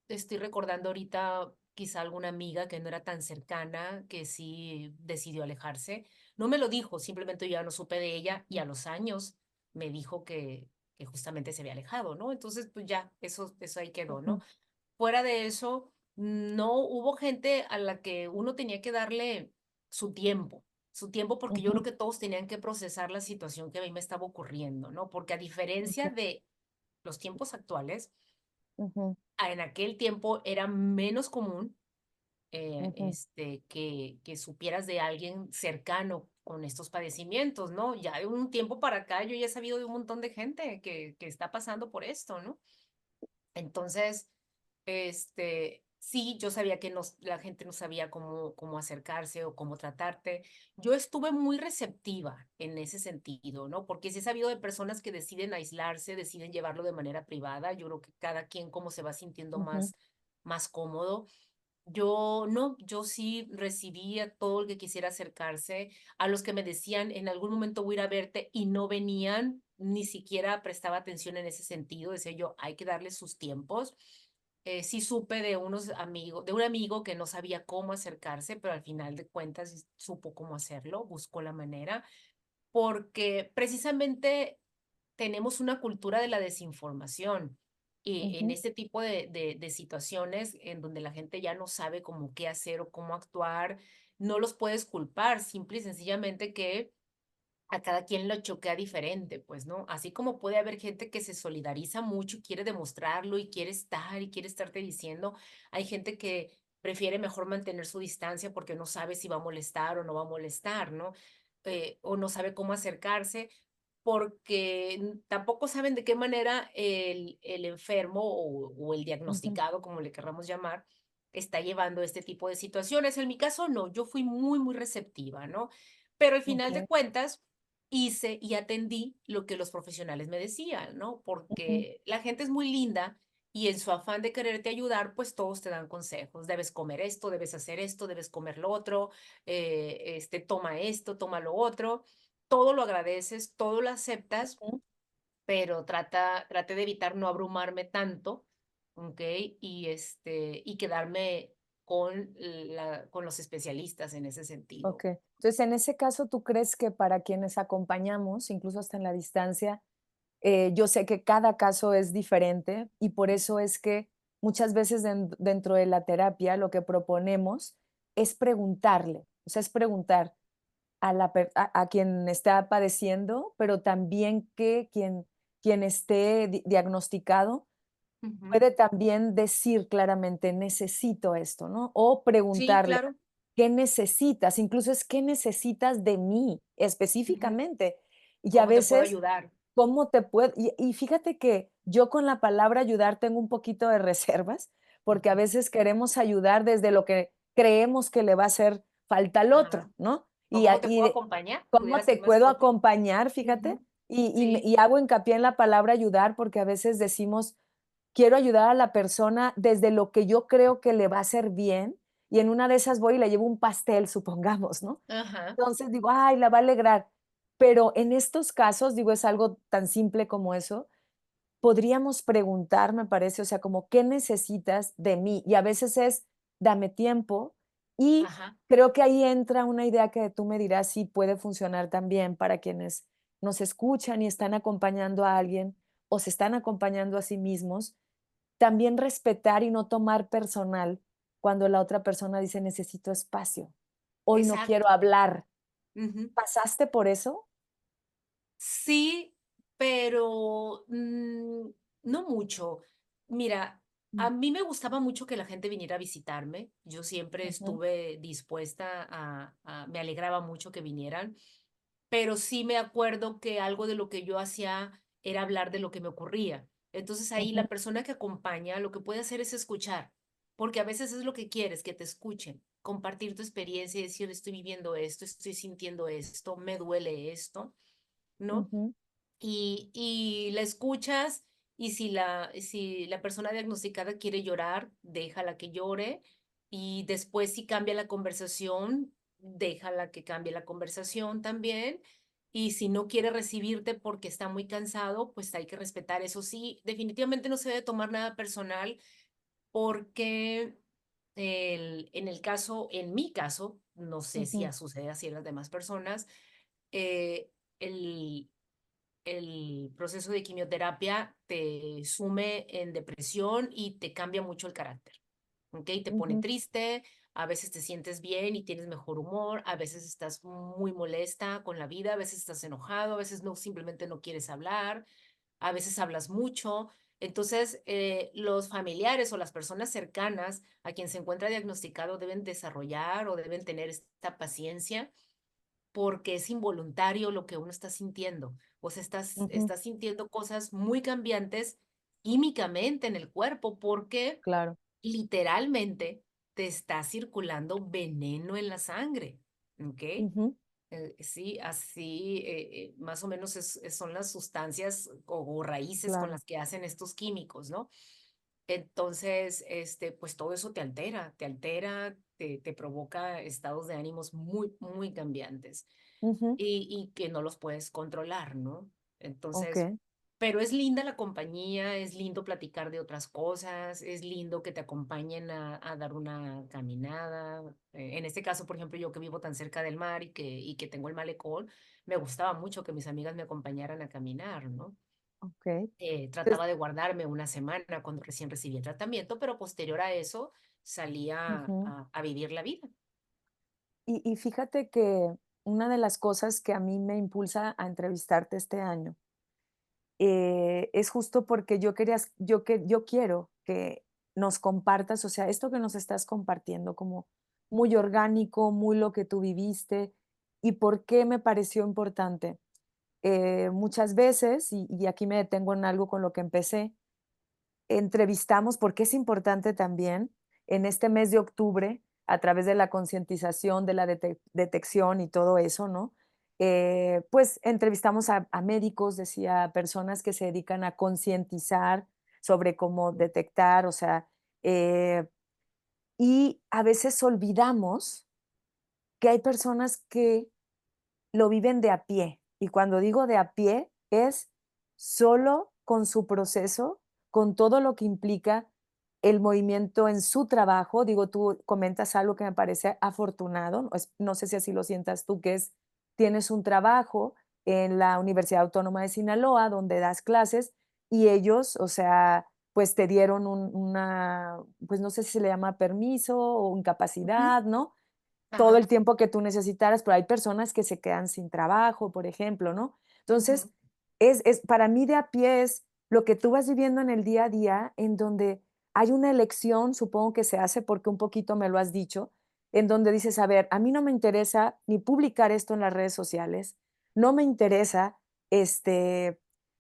estoy recordando ahorita quizá alguna amiga que no era tan cercana, que sí decidió alejarse. No me lo dijo, simplemente yo ya no supe de ella y Mm, a los años me dijo que justamente se había alejado, ¿no? Entonces, pues ya, eso ahí quedó, ¿no? ujú, Fuera de eso, no hubo gente a la que uno tenía que darle su tiempo porque yo creo ujú, que todos tenían que procesar la situación que a mí me estaba ocurriendo, ¿no? Porque a diferencia okey, de los tiempos actuales, ujú, en aquel tiempo era menos común ujú, que supieras de alguien cercano con estos padecimientos, ¿no? Ya de un tiempo para acá yo ya he sabido de un montón de gente que está pasando por esto, ¿no? Entonces, sí, yo sabía que la gente no sabía cómo acercarse o cómo tratarte. Yo estuve muy receptiva en ese sentido, ¿no? Porque sí he sabido de personas que deciden aislarse, deciden llevarlo de manera privada. Yo creo que cada quien como se va sintiendo ujú, más cómodo. Yo no, yo sí recibí a todo el que quisiera acercarse, a los que me decían en algún momento voy a ir a verte y no venían, ni siquiera prestaba atención en ese sentido, decía yo, hay que darle sus tiempos. Sí supe de unos amigos, de un amigo que no sabía cómo acercarse, pero al final de cuentas supo cómo hacerlo, buscó la manera, porque precisamente tenemos una cultura de la desinformación y en ujú, este tipo de situaciones en donde la gente ya no sabe cómo qué hacer o cómo actuar, no los puedes culpar, simple y sencillamente que a cada quien lo choquea diferente, pues, ¿no? Así como puede haber gente que se solidariza mucho y quiere demostrarlo y quiere estarte diciendo, hay gente que prefiere mejor mantener su distancia porque no sabe si va a molestar o no va a molestar, ¿no? O no sabe cómo acercarse porque tampoco saben de qué manera el enfermo o el ujú, diagnosticado, como le querramos llamar, está llevando este tipo de situaciones. En mi caso, no, yo fui muy, muy receptiva, ¿no? Pero al final de okey, cuentas, hice y atendí lo que los profesionales me decían, ¿no? ujú, Porque la gente es muy linda y en su afán de quererte ayudar, pues todos te dan consejos. Debes comer esto, debes hacer esto, debes comer lo otro, toma esto, toma lo otro. Todo lo agradeces, todo lo aceptas, ujú, pero traté de evitar no abrumarme tanto, ¿ok? Y quedarme con los especialistas en ese sentido. okey. Entonces, en ese caso, ¿tú crees que para quienes acompañamos, incluso hasta en la distancia, Yo sé que cada caso es diferente y por eso es que muchas veces dentro de la terapia lo que proponemos es preguntarle, o sea, es preguntar a quien está padeciendo, pero también que quien esté diagnosticado Ujú. puede también decir claramente, necesito esto, ¿no? O Sí, preguntarle, claro. ¿qué necesitas? Incluso es, ¿qué necesitas de mí Ujú. específicamente? Y a ¿Cómo te puedo veces, ayudar? ¿cómo te puedo? Y fíjate que yo con la palabra ayudar tengo un poquito de reservas, porque a Ujú. veces queremos ayudar desde lo que creemos que le va a hacer falta al Ajá. otro, ¿no? ¿O Y, cómo te puedo acompañar? ¿cómo Pudiera ser te más puedo corto. acompañar? Fíjate. Ujú. Y Sí. hago hincapié en la palabra ayudar porque a veces decimos, quiero ayudar a la persona desde lo que yo creo que le va a hacer bien, y en una de esas voy y le llevo un pastel, supongamos, ¿no? Ajá. Entonces digo: "Ay, la va a alegrar". Pero en estos casos, digo, es algo tan simple como eso, podríamos preguntar, me parece, o sea, como, ¿qué necesitas de mí? Y a veces es, dame tiempo. Y Ajá. creo que ahí entra una idea que tú me dirás si puede funcionar también para quienes nos escuchan y están acompañando a alguien o se están acompañando a sí mismos, también respetar y no tomar personal cuando la otra persona dice: "Necesito espacio, hoy no quiero Exacto. hablar". Ujú. ¿Pasaste por eso? Sí, pero, no mucho. Mira, Mm, a mí me gustaba mucho que la gente viniera a visitarme. Yo siempre ujú, estuve dispuesta me alegraba mucho que vinieran, pero sí me acuerdo que algo de lo que yo hacía era hablar de lo que me ocurría. Entonces, ahí ujú, la persona que acompaña lo que puede hacer es escuchar, porque a veces es lo que quieres, que te escuchen, compartir tu experiencia y decir: "Estoy viviendo esto, estoy sintiendo esto, me duele esto", ¿no? ujú, Y la escuchas, y si la persona diagnosticada quiere llorar, déjala que llore, y después si cambia la conversación, déjala que cambie la conversación también, y si no quiere recibirte porque está muy cansado, pues hay que respetar. Eso sí, definitivamente no se debe tomar nada personal, porque en mi caso, no sé si ujú, sucede así en las demás personas, eh, el el proceso de quimioterapia te sume en depresión y te cambia mucho el carácter, ¿ok? Te pone ujú, triste, a veces te sientes bien y tienes mejor humor, a veces estás muy molesta con la vida, a veces estás enojado, a veces no, simplemente no quieres hablar, a veces hablas mucho. Entonces, los familiares o las personas cercanas a quien se encuentra diagnosticado deben desarrollar o deben tener esta paciencia porque es involuntario lo que uno está sintiendo. O sea, ujú, estás sintiendo cosas muy cambiantes químicamente en el cuerpo porque claro. literalmente te está circulando veneno en la sangre, ¿ok? Ujú, Sí, así más o menos son las sustancias o raíces con claro. las que hacen estos químicos, ¿no? Entonces, pues todo eso te provoca estados de ánimos muy, muy cambiantes Ujú, y que no los puedes controlar, ¿no? Entonces, okey. pero es linda la compañía, es lindo platicar de otras cosas, es lindo que te acompañen a dar una caminada. En este caso, por ejemplo, yo que vivo tan cerca del mar y que tengo el malecón, me gustaba mucho que mis amigas me acompañaran a caminar, ¿no? Okey. Pues Trataba de guardarme una semana cuando recién recibí el tratamiento, pero posterior a eso salía ujú. a vivir la vida. Y fíjate que una de las cosas que a mí me impulsa a entrevistarte este año, es justo porque yo quiero que nos compartas, o sea, esto que nos estás compartiendo como muy orgánico, muy lo que tú viviste, y por qué me pareció importante. Muchas veces, y aquí me detengo en algo con lo que empecé, entrevistamos, porque es importante también, en este mes de octubre, a través de la concientización, de la detección y todo eso, ¿no? Pues entrevistamos a médicos, decía, personas que se dedican a concientizar sobre cómo detectar, o sea, y a veces olvidamos que hay personas que lo viven de a pie. Y cuando digo de a pie, es solo con su proceso, con todo lo que implica el movimiento en su trabajo. Digo, tú comentas algo que me parece afortunado, no sé si así lo sientas tú, que es, tienes un trabajo en la Universidad Autónoma de Sinaloa, donde das clases, y ellos, o sea, pues te dieron pues no sé si se le llama permiso o Ujú. incapacidad, ¿no? Todo Ajá. el tiempo que tú necesitaras, pero hay personas que se quedan sin trabajo, por ejemplo, ¿no? Entonces, Ujú. para mí de a pie es lo que tú vas viviendo en el día a día, en donde hay una elección, supongo que se hace porque un poquito me lo has dicho, en donde dices, a ver, a mí no me interesa ni publicar esto en las redes sociales, no me interesa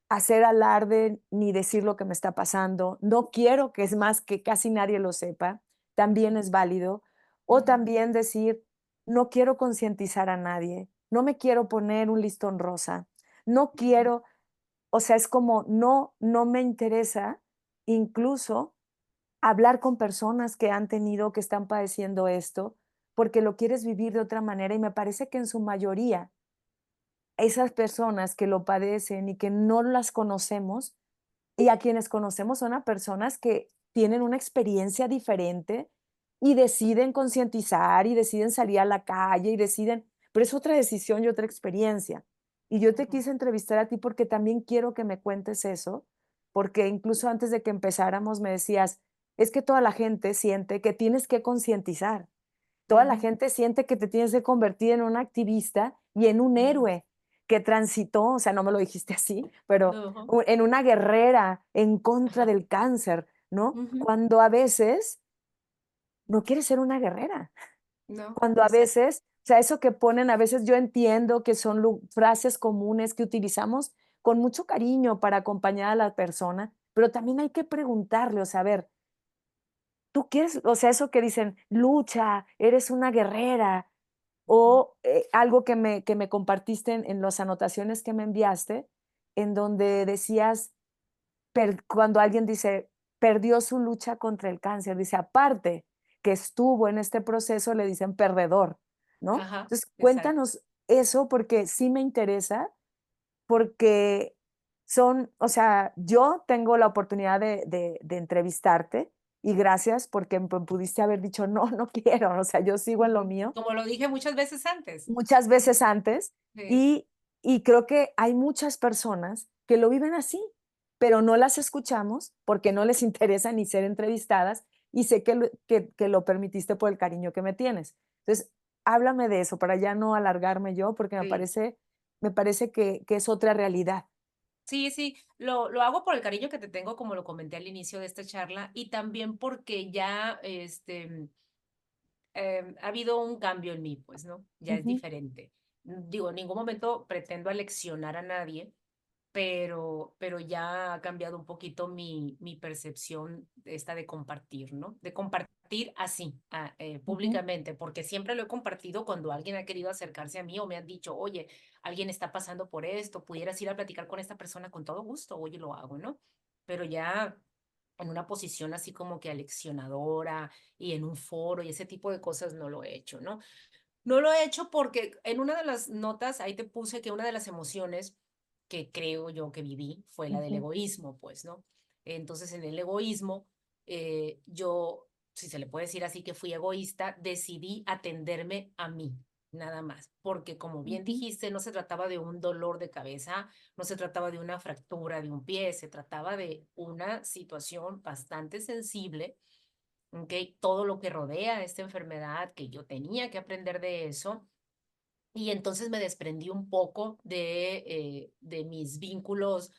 hacer alarde ni decir lo que me está pasando, no quiero que es más que casi nadie lo sepa, también es válido, o Ujú. también decir, no quiero concientizar a nadie, no me quiero poner un listón rosa, no Ujú. quiero, o sea, es como, no me interesa incluso hablar con personas que han tenido, que están padeciendo esto, porque lo quieres vivir de otra manera y me parece que en su mayoría esas personas que lo padecen y que no las conocemos, y a quienes conocemos son a personas que tienen una experiencia diferente y deciden concientizar y deciden salir a la calle y deciden, pero es otra decisión y otra experiencia. Y yo te Ujú. quise entrevistar a ti porque también quiero que me cuentes eso, porque incluso antes de que empezáramos me decías, es que toda la gente siente que tienes que concientizar, toda la Ujú. gente siente que te tienes que convertir en un activista y en un Ujú. héroe que transitó, o sea, no me lo dijiste así, pero No. en una guerrera en contra Ajá. del cáncer, ¿no? Ujú. Cuando a veces no quieres ser una guerrera, No, cuando a exacto. veces, o sea, eso que ponen, a veces yo entiendo que son frases comunes que utilizamos con mucho cariño para acompañar a la persona, pero también hay que preguntarle, o sea, a ver, tú quieres, o sea, eso que dicen, lucha, eres una guerrera, Ujú. o algo que me compartiste en las anotaciones que me enviaste, en donde decías, cuando alguien dice, perdió su lucha contra el cáncer, dice, aparte que estuvo en este proceso, le dicen perdedor, ¿no? Ajá, Entonces, exacto. cuéntanos eso porque sí me interesa, porque son, o sea, yo tengo la oportunidad de entrevistarte y gracias porque pudiste haber dicho, no, no quiero, o sea, yo sigo en lo Ujú. mío Como lo dije muchas veces antes. muchas veces antes Sí, y, y creo que hay muchas personas que lo viven así, pero no las escuchamos porque no les interesa ni ser entrevistadas y sé que lo permitiste por el cariño que me tienes. Entonces, háblame de eso para ya no alargarme yo porque sí. me parece que es otra realidad. Sí, sí, lo hago por el cariño que te tengo, como lo comenté al inicio de esta charla, y también porque ya, ha habido un cambio en mí, pues, ¿no? Ya es Ujú, diferente. Digo, en ningún momento pretendo aleccionar a nadie, pero ya ha cambiado un poquito mi percepción esta de compartir, ¿no? De compartir así, ujú, públicamente, porque siempre lo he compartido cuando alguien ha querido acercarse a mí o me han dicho, oye, alguien está pasando por esto, pudieras ir a platicar con esta persona con todo gusto, oye, lo hago, ¿no? Pero ya en una posición así como que aleccionadora y en un foro y ese tipo de cosas no lo he hecho, ¿no? No lo he hecho porque en una de las notas ahí te puse que una de las emociones que creo yo que viví fue la del ujú, egoísmo, pues, ¿no? Entonces, en el egoísmo, yo, si se le puede decir así, que fui egoísta, decidí atenderme a mí, nada más, porque como bien ujú, dijiste, no se trataba de un dolor de cabeza, no se trataba de una fractura de un pie, se trataba de una situación bastante sensible. ¿Ok? Todo lo que rodea esta enfermedad, que yo tenía que aprender de eso. Y entonces me desprendí un poco de mis vínculos,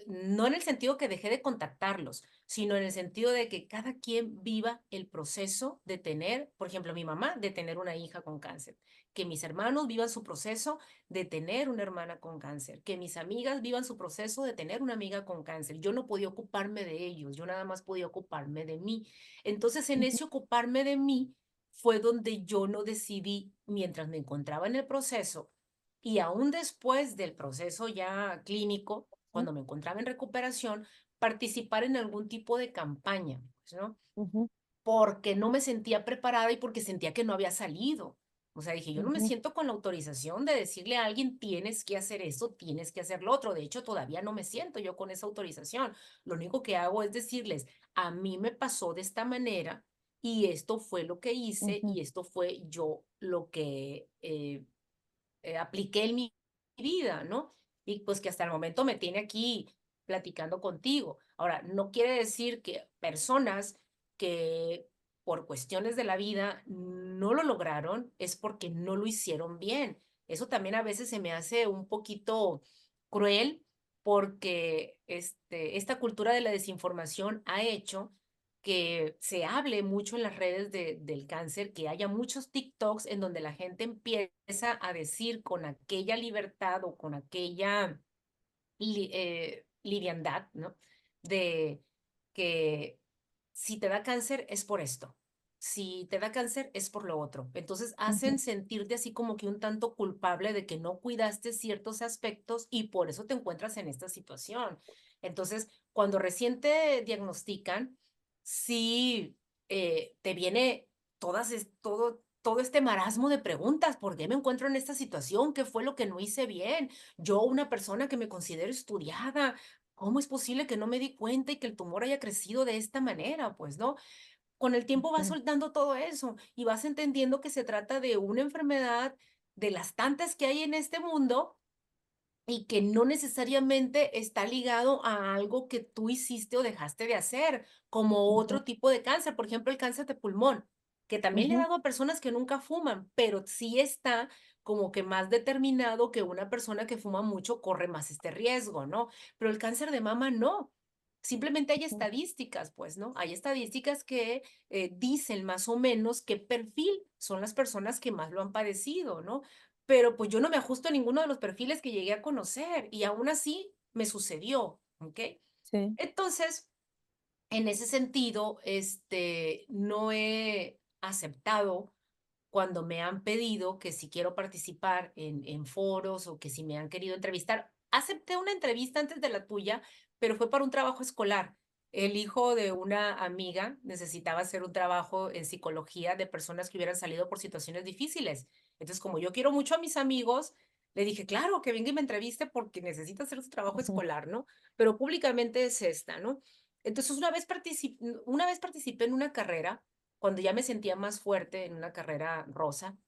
no en el sentido que dejé de contactarlos, sino en el sentido de que cada quien viva el proceso de tener, por ejemplo, mi mamá, de tener una hija con cáncer, que mis hermanos vivan su proceso de tener una hermana con cáncer, que mis amigas vivan su proceso de tener una amiga con cáncer. Yo no podía ocuparme de ellos, yo nada más podía ocuparme de mí. Entonces, en ujú, ese ocuparme de mí, fue donde yo no decidí, mientras me encontraba en el proceso y aún después del proceso ya clínico, ujú, cuando me encontraba en recuperación, participar en algún tipo de campaña, pues, ¿no? ujú, Porque no me sentía preparada y porque sentía que no había salido. O sea, dije, yo no me ujú, siento con la autorización de decirle a alguien, tienes que hacer esto, tienes que hacer lo otro. De hecho, todavía no me siento yo con esa autorización. Lo único que hago es decirles, a mí me pasó de esta manera y esto fue lo que hice ujú, y esto fue yo lo que apliqué en mí vida, ¿no? Y pues que hasta el momento me tiene aquí platicando contigo. Ahora, no quiere decir que personas que por cuestiones de la vida no lo lograron, es porque no lo hicieron bien. Eso también a veces se me hace un poquito cruel porque esta cultura de la desinformación ha hecho que se hable mucho en las redes del cáncer, que haya muchos TikToks en donde la gente empieza a decir con aquella libertad o con aquella liviandad, ¿no? De que si te da cáncer es por esto, si te da cáncer es por lo otro. Entonces hacen Ujú, sentirte así como que un tanto culpable de que no cuidaste ciertos aspectos y por eso te encuentras en esta situación. Entonces, cuando recién te diagnostican, sí te viene todo este marasmo de preguntas. ¿Por qué me encuentro en esta situación? ¿Qué fue lo que no hice bien? Yo, una persona que me considero estudiada, ¿cómo es posible que no me di cuenta y que el tumor haya crecido de esta manera? Pues no, con el tiempo vas ujú, soltando todo eso y vas entendiendo que se trata de una enfermedad de las tantas que hay en este mundo y que no necesariamente está ligado a algo que tú hiciste o dejaste de hacer, como ujú, otro tipo de cáncer, por ejemplo, el cáncer de pulmón, que también le ha ujú, dado a personas que nunca fuman, pero sí está como que más determinado que una persona que fuma mucho corre más este riesgo, ¿no? Pero el cáncer de mama no. Simplemente hay ujú. estadísticas, pues, ¿no? Hay estadísticas que dicen más o menos qué perfil son las personas que más lo han padecido, ¿no? Pero, pues, yo no me ajusto a ninguno de los perfiles que llegué a conocer, y aún así me sucedió, ¿ok? Sí. Entonces, en ese sentido, no he aceptado cuando me han pedido que si quiero participar en foros o que si me han querido entrevistar. Acepté una entrevista antes de la tuya, pero fue para un trabajo escolar. El hijo de una amiga necesitaba hacer un trabajo en psicología de personas que hubieran salido por situaciones difíciles. Entonces, como yo quiero mucho a mis amigos, le dije, claro, que venga y me entreviste porque necesita hacer su trabajo Ujú, escolar, ¿no? Pero públicamente es esta, ¿no? Entonces, una vez participé en una carrera, cuando ya me sentía más fuerte en una carrera rosa,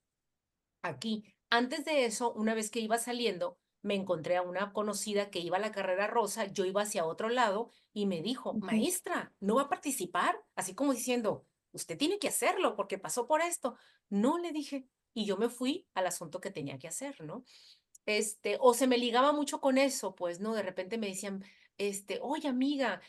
aquí. Antes de eso, una vez que iba saliendo, me encontré a una conocida que iba a la carrera rosa, yo iba hacia otro lado y me dijo, ujú, maestra, ¿no va a participar? Así como diciendo, usted tiene que hacerlo porque pasó por esto. No, le dije, y yo me fui al asunto que tenía que hacer, ¿no? O se me ligaba mucho con eso, pues, ¿no? De repente me decían, oye, amiga,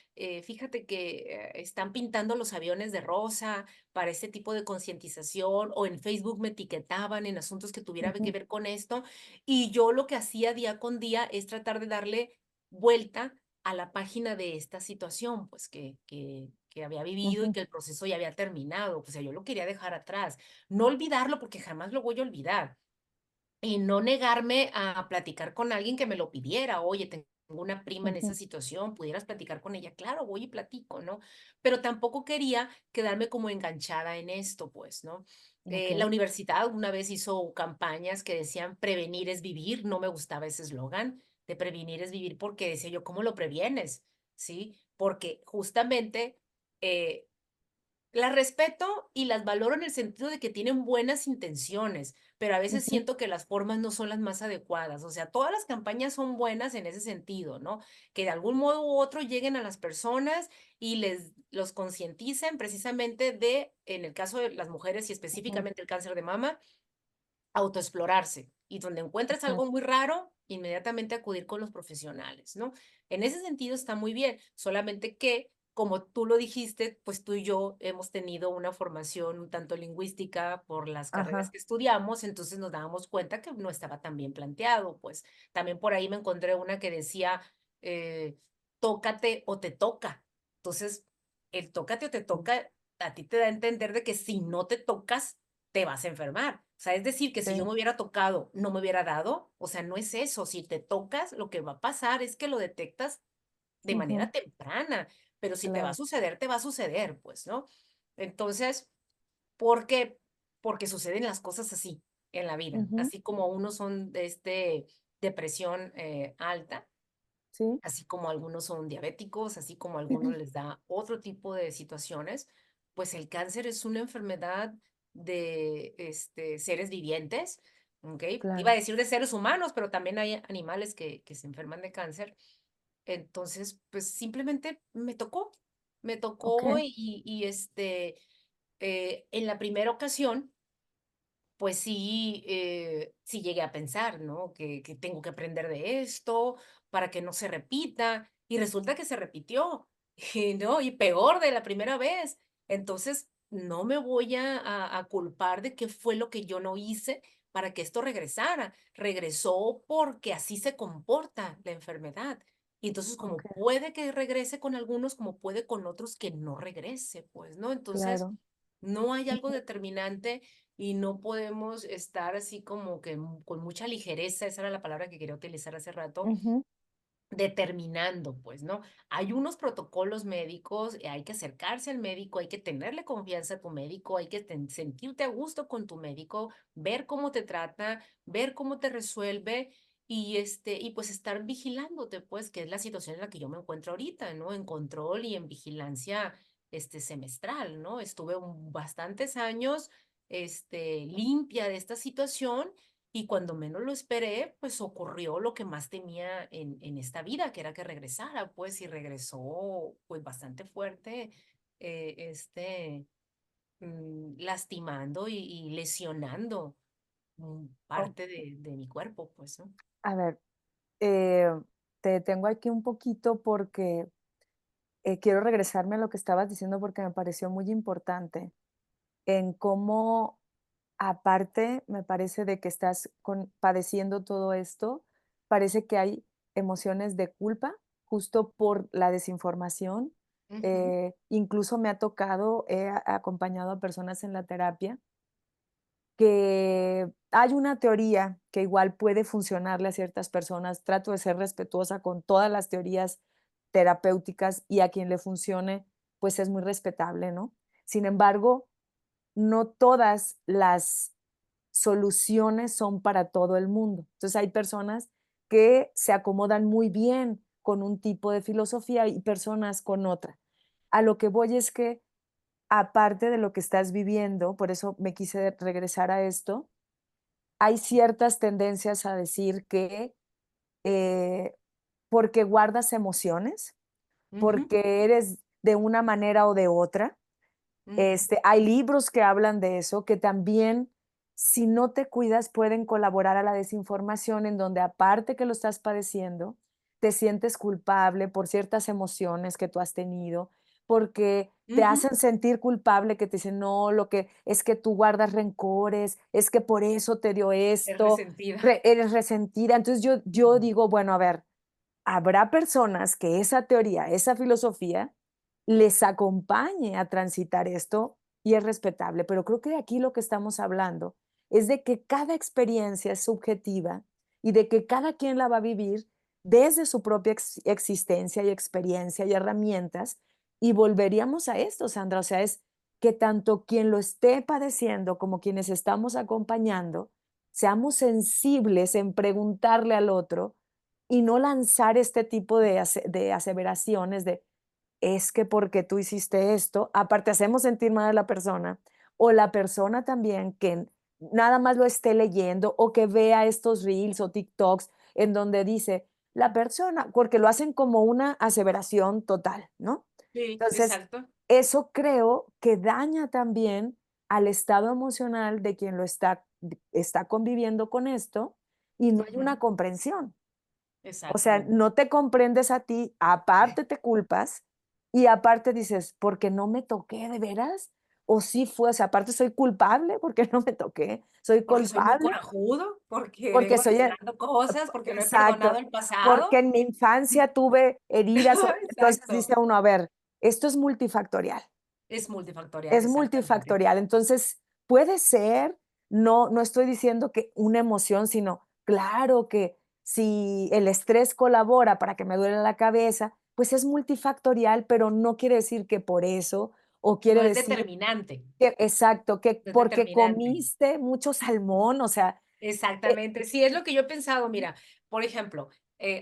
fíjate que están pintando los aviones de rosa para este tipo de concientización, o en Facebook me etiquetaban en asuntos que tuvieran que ujú, ver con esto, y yo lo que hacía día con día es tratar de darle vuelta a la página de esta situación, pues, que había vivido y ujú, que el proceso ya había terminado. O sea, yo lo quería dejar atrás, no olvidarlo porque jamás lo voy a olvidar y no negarme a platicar con alguien que me lo pidiera. Oye, tengo una prima en esa ujú. situación, ¿pudieras platicar con ella? Claro, voy y platico, ¿no? Pero tampoco quería quedarme como enganchada en esto, pues, ¿no? La Okey. universidad una vez hizo campañas que decían prevenir es vivir. No me gustaba ese eslogan de prevenir es vivir porque decía yo, ¿cómo lo previenes? ¿Sí? Porque justamente eh, las respeto y las valoro en el sentido de que tienen buenas intenciones, pero a veces Ujú, siento que las formas no son las más adecuadas. O sea, todas las campañas son buenas en ese sentido, ¿no? Que de algún modo u otro lleguen a las personas y les los concienticen precisamente de, en el caso de las mujeres y ujú, específicamente el cáncer de mama, autoexplorarse. Y donde encuentres ujú, algo muy raro, inmediatamente acudir con los profesionales, ¿no? En ese sentido está muy bien, solamente que, como tú lo dijiste, pues tú y yo hemos tenido una formación un tanto lingüística por las carreras ajá, que estudiamos, entonces nos dábamos cuenta que no estaba tan bien planteado, pues también por ahí me encontré una que decía, eh, tócate o te toca. Entonces, el tócate o te mm, toca, a ti te da a entender de que si no te tocas, te vas a enfermar. O sea, es decir, que si yo sí, me hubiera tocado, no me hubiera dado. O sea, no es eso. Si te tocas, lo que va a pasar es que lo detectas de ujú, manera temprana, pero si te va a claro, suceder, te va a suceder, pues, ¿no? Entonces, ¿por qué? Porque suceden las cosas así en la vida. ujú, Así como unos son de depresión alta, sí, así como algunos son diabéticos, así como a algunos les da otro tipo de situaciones, pues el cáncer es una enfermedad de seres vivientes, ¿ok? Iba a claro. decir de seres humanos, pero también hay animales que se enferman de cáncer. Entonces, pues simplemente me tocó Okey, en la primera ocasión, pues sí, sí llegué a pensar, ¿no? Que tengo que aprender de esto para que no se repita. Y resulta que se repitió, y ¿no? Y peor de la primera vez. Entonces, no me voy a culpar de qué fue lo que yo no hice para que esto regresara. Regresó porque así se comporta la enfermedad. Y entonces, como okey, puede que regrese con algunos, como puede con otros que no regrese, pues, ¿no? Entonces, claro. no hay algo Ujú, determinante y no podemos estar así como que con mucha ligereza, esa era la palabra que quería utilizar hace rato, ujú, determinando, pues, ¿no? Hay unos protocolos médicos, hay que acercarse al médico, hay que tenerle confianza a tu médico, hay que sentirte a gusto con tu médico, ver cómo te trata, ver cómo te resuelve y pues estar vigilándote, pues, que es la situación en la que yo me encuentro ahorita, ¿no? En control y en vigilancia, semestral, ¿no? Estuve bastantes años, limpia de esta situación y cuando menos lo esperé, pues ocurrió lo que más temía en esta vida, que era que regresara, pues, y regresó, pues, bastante fuerte, eh, este, lastimando y lesionando o parte de mi cuerpo, pues, ¿no? a ver, eh, te detengo aquí un poquito porque, quiero regresarme a lo que estabas diciendo, porque me pareció muy importante, en cómo, aparte, me parece de que estás padeciendo todo esto, parece que hay emociones de culpa, justo por la desinformación. Ujú, Incluso me ha tocado, he acompañado a personas en la terapia que hay una teoría que igual puede funcionarle a ciertas personas. Trato de ser respetuosa con todas las teorías terapéuticas y a quien le funcione, pues es muy respetable, ¿no? Sin embargo, no todas las soluciones son para todo el mundo. Entonces, hay personas que se acomodan muy bien con un tipo de filosofía y personas con otra. A lo que voy es que, aparte de lo que estás viviendo, por eso me quise regresar a esto, hay ciertas tendencias a decir que, eh, porque guardas emociones, ujú, porque eres de una manera o de otra, ujú, hay libros que hablan de eso, que también, si no te cuidas, pueden colaborar a la desinformación, en donde aparte que lo estás padeciendo, te sientes culpable por ciertas emociones que tú has tenido, porque te ujú. hacen sentir culpable, que te dicen, no, lo que es que tú guardas rencores, es que por eso te dio Es esto, resentida. eres resentida. Entonces yo Ujú, digo, bueno, a ver, habrá personas que esa teoría, esa filosofía, les acompañe a transitar esto y es respetable, pero creo que aquí lo que estamos hablando es de que cada experiencia es subjetiva y de que cada quien la va a vivir desde su propia existencia y experiencia y herramientas. Y volveríamos a esto, Sandra, o sea, es que tanto quien lo esté padeciendo como quienes estamos acompañando, seamos sensibles en preguntarle al otro y no lanzar este tipo de aseveraciones de, es que porque tú hiciste esto, aparte hacemos sentir mal a la persona, o la persona también que nada más lo esté leyendo o que vea estos reels o TikToks en donde dice, la persona, porque lo hacen como una aseveración total, ¿no? sí, Entonces, exacto. eso creo que daña también al estado emocional de quien está conviviendo con esto y no hay una Ujú, comprensión. O sea, exactamente. no te comprendes a ti, aparte te culpas y aparte dices: "¿Por qué no me toqué de veras? ¿O sí fue?". O sea, aparte soy culpable porque no me toqué, soy Porque soy muy culpable corajudo, porque porque vengo soy arrastrando cosas, porque no he perdonado exacto, el porque pasado. en mi infancia tuve heridas o entonces dice Exacto. uno: "A ver, esto es multifactorial". Es multifactorial, Es exactamente. multifactorial. Entonces, puede ser, no estoy diciendo que una emoción, sino claro que si el estrés colabora para que me duele la cabeza, pues es multifactorial, pero no quiere decir que por eso, o No quiere es decir determinante, que exacto, que no es porque determinante. comiste mucho salmón, o sea, eh Exactamente. Sí, es lo que yo he pensado. Mira, por ejemplo,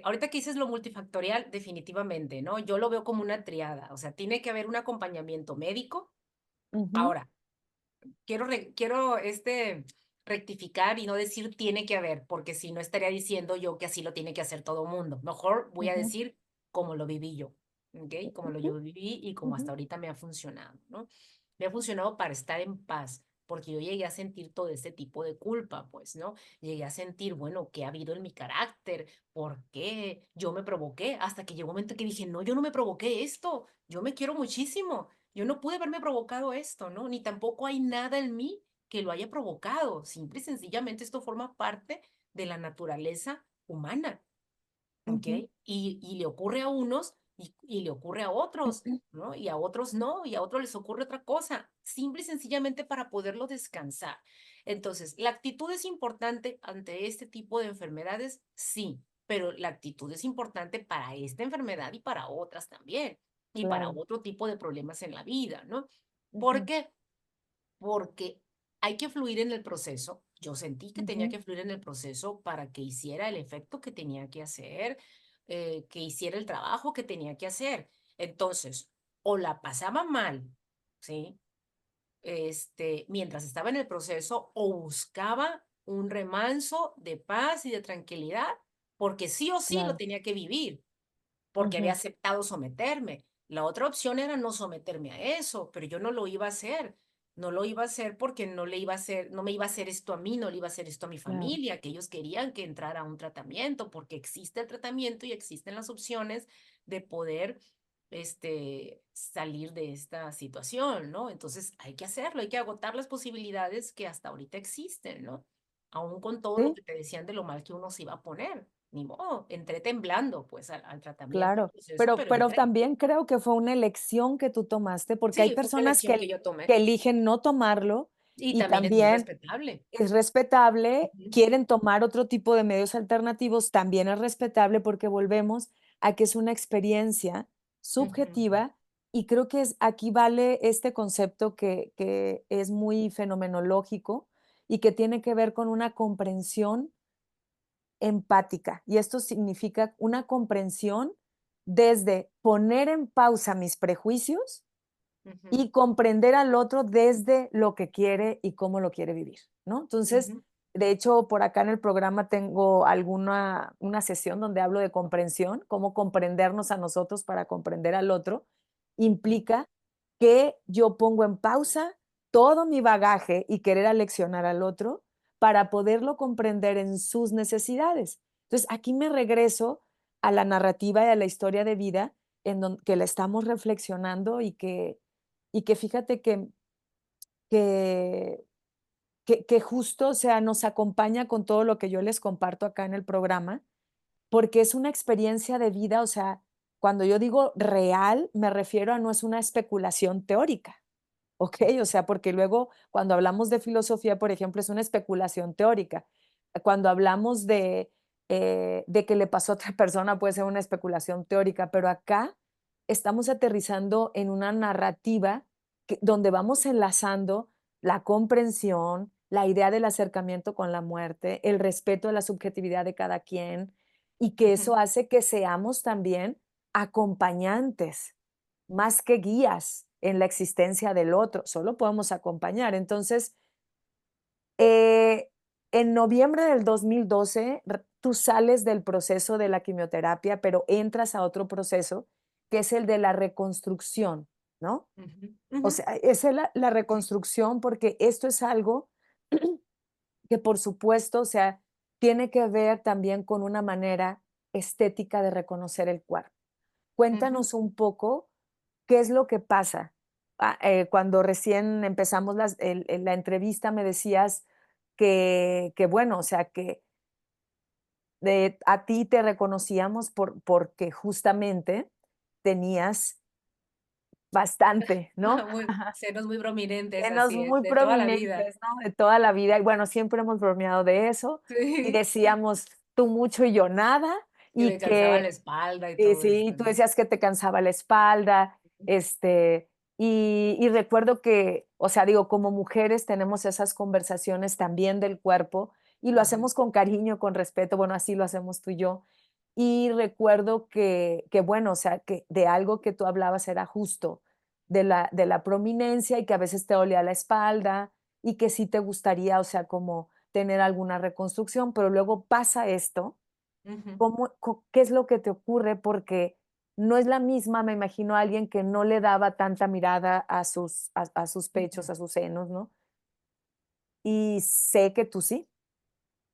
ahorita que dices lo multifactorial, definitivamente, ¿no? Yo lo veo como una triada, o sea, tiene que haber un acompañamiento médico. ujú, Ahora, quiero rectificar y no decir tiene que haber, porque si no estaría diciendo yo que así lo tiene que hacer todo mundo. Mejor voy a Ujú, decir como lo viví yo, ¿ok? Como lo ujú, yo viví y como ujú, hasta ahorita me ha funcionado, ¿no? Me ha funcionado para estar en paz, porque yo llegué a sentir todo ese tipo de culpa, pues, ¿no? Llegué a sentir, bueno, ¿qué ha habido en mi carácter? ¿Por qué yo me provoqué? Hasta que llegó un momento que dije, no, yo no me provoqué esto, yo me quiero muchísimo, yo no pude haberme provocado esto, ¿no? Ni tampoco hay nada en mí que lo haya provocado. Simple y sencillamente esto forma parte de la naturaleza humana, ¿ok? ujú, Y le ocurre a unos y le ocurre a otros, ¿no? Y a otros no, y a otros les ocurre otra cosa, simple y sencillamente para poderlo descansar. Entonces, ¿la actitud es importante ante este tipo de enfermedades? Sí, pero la actitud es importante para esta enfermedad y para otras también, y para claro. otro tipo de problemas en la vida, ¿no? ¿Por Ujú, qué? Porque hay que fluir en el proceso. Yo sentí que tenía ujú, que fluir en el proceso para que hiciera el efecto que tenía que hacer, que hiciera el trabajo que tenía que hacer. Entonces, o la pasaba mal, ¿sí? Mientras estaba en el proceso, o buscaba un remanso de paz y de tranquilidad, porque sí o sí lo claro. tenía que vivir porque había Ujú, aceptado someterme. La otra opción era no someterme a eso, pero yo no lo iba a hacer. No lo iba a hacer porque no le iba a hacer, no me iba a hacer esto a mí, no le iba a hacer esto a mi claro. familia, que ellos querían que entrara a un tratamiento, porque existe el tratamiento y existen las opciones de poder salir de esta situación, ¿no? Entonces hay que hacerlo, hay que agotar las posibilidades que hasta ahorita existen, ¿no? Aún con todo lo Sí, que te decían de lo mal que uno se iba a poner. Ni modo, entré temblando, pues, al tratamiento, al claro. proceso, Pero, pero pero entré. también creo que fue una elección que tú tomaste, porque hay Sí, fue una personas elección que yo que tomé, eligen no tomarlo y y también es muy también respetable. es respetable, Ujú, quieren tomar otro tipo de medios alternativos, también es respetable porque volvemos a que es una experiencia ujú, subjetiva y creo que aquí vale este concepto que es muy fenomenológico y que tiene que ver con una comprensión empática. Y esto significa una comprensión desde poner en pausa mis prejuicios ujú, y comprender al otro desde lo que quiere y cómo lo quiere vivir, ¿no? Entonces, ujú, de hecho, por acá en el programa tengo una sesión donde hablo de comprensión, cómo comprendernos a nosotros para comprender al otro. ujú, Implica que yo pongo en pausa todo mi bagaje y querer aleccionar al otro para poderlo comprender en sus necesidades. Entonces, aquí me regreso a la narrativa y a la historia de vida en donde que la estamos reflexionando y que fíjate que que justo, o sea, nos acompaña con todo lo que yo les comparto acá en el programa, porque es una experiencia de vida, o sea, cuando yo digo real, me refiero a no es una especulación teórica, ¿ok? O sea, porque luego cuando hablamos de filosofía, por ejemplo, es una especulación teórica. Cuando hablamos de que le pasó a otra persona, puede ser una especulación teórica, pero acá estamos aterrizando en una narrativa donde vamos enlazando la comprensión, la idea del acercamiento con la muerte, el respeto de la subjetividad de cada quien, y que eso ujú, hace que seamos también acompañantes más que guías en la existencia del otro, solo podemos acompañar. Entonces, eh, en noviembre del 2012, tú sales del proceso de la quimioterapia, pero entras a otro proceso, que es el de la reconstrucción, ¿no? ujú, O ujú, sea, esa es la reconstrucción, porque esto es algo que, por supuesto, o sea, tiene que ver también con una manera estética de reconocer el cuerpo. ujú, Cuéntanos un poco qué es lo que pasa. Cuando recién empezamos la entrevista me decías que bueno, o sea, que a ti te reconocíamos porque justamente tenías bastante, ¿no? senos muy prominentes, Senos así es, muy de toda la vida. prominentes, ¿no? De toda la vida. Y bueno, siempre hemos bromeado de eso y Sí, decíamos tú mucho y yo nada, que y me cansaba que la espalda y sí, todo sí, esto, tú ¿no? decías que te cansaba la espalda, y recuerdo que, o sea, digo, como mujeres tenemos esas conversaciones también del cuerpo y lo Ujú, hacemos con cariño, con respeto, bueno, así lo hacemos tú y yo. Y recuerdo que bueno, o sea, que de algo que tú hablabas era justo de la prominencia y que a veces te dolía la espalda y que sí te gustaría, o sea, como tener alguna reconstrucción, pero luego pasa esto. Ujú, ¿Qué es lo que te ocurre? Porque no es la misma, me imagino, a alguien que no le daba tanta mirada a sus ujú. pechos, a sus senos, ¿no? Y sé que tú sí.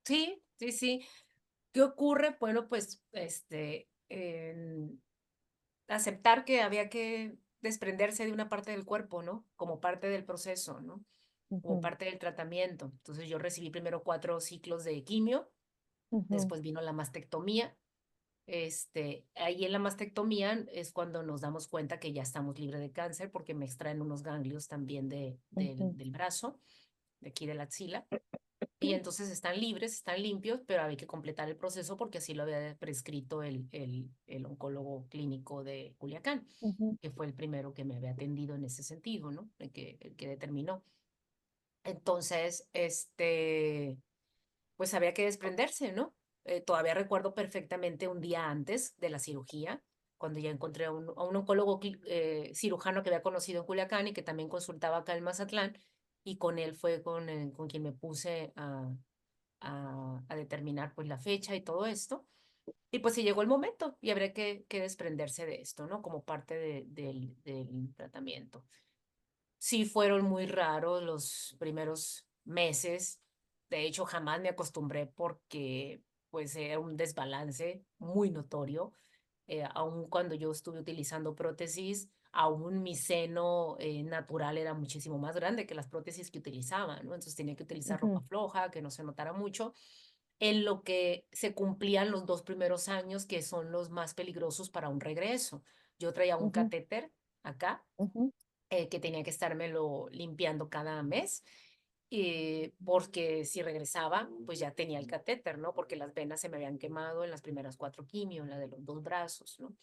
Sí, sí, sí. ¿Qué ocurre? Bueno, pues, aceptar que había que desprenderse de una parte del cuerpo, ¿no? Como parte del proceso, ¿no? Como Ujú, parte del tratamiento. Entonces, yo recibí primero 4 ciclos de quimio, ujú, después vino la mastectomía. Ahí en la mastectomía es cuando nos damos cuenta que ya estamos libres de cáncer, porque me extraen unos ganglios también ujú, del brazo, de aquí de la axila. Y entonces están libres, están limpios, pero había que completar el proceso porque así lo había prescrito el oncólogo clínico de Culiacán, ujú, que fue el primero que me había atendido en ese sentido, ¿no? El que determinó. Entonces, pues había que desprenderse, ¿no? Todavía recuerdo perfectamente un día antes de la cirugía, cuando ya encontré a un oncólogo cirujano que había conocido en Culiacán y que también consultaba acá en Mazatlán, y con él fue con quien me puse a determinar pues la fecha y todo esto. Y pues sí llegó el momento y habría que desprenderse de esto, ¿no? Como parte del tratamiento. Sí fueron muy raros los primeros meses. De hecho, jamás me acostumbré porque pues era un desbalance muy notorio. Aun cuando yo estuve utilizando prótesis, aún mi seno natural era muchísimo más grande que las prótesis que utilizaba, ¿no? Entonces tenía que utilizar ropa ujú, floja, que no se notara mucho, en lo que se cumplían los 2 primeros años, que son los más peligrosos para un regreso. Yo traía un ujú, catéter acá ujú, que tenía que estármelo limpiando cada mes, porque si regresaba, pues ya tenía el catéter, ¿no? Porque las venas se me habían quemado en las primeras 4 quimios, la de los 2 brazos, ¿no?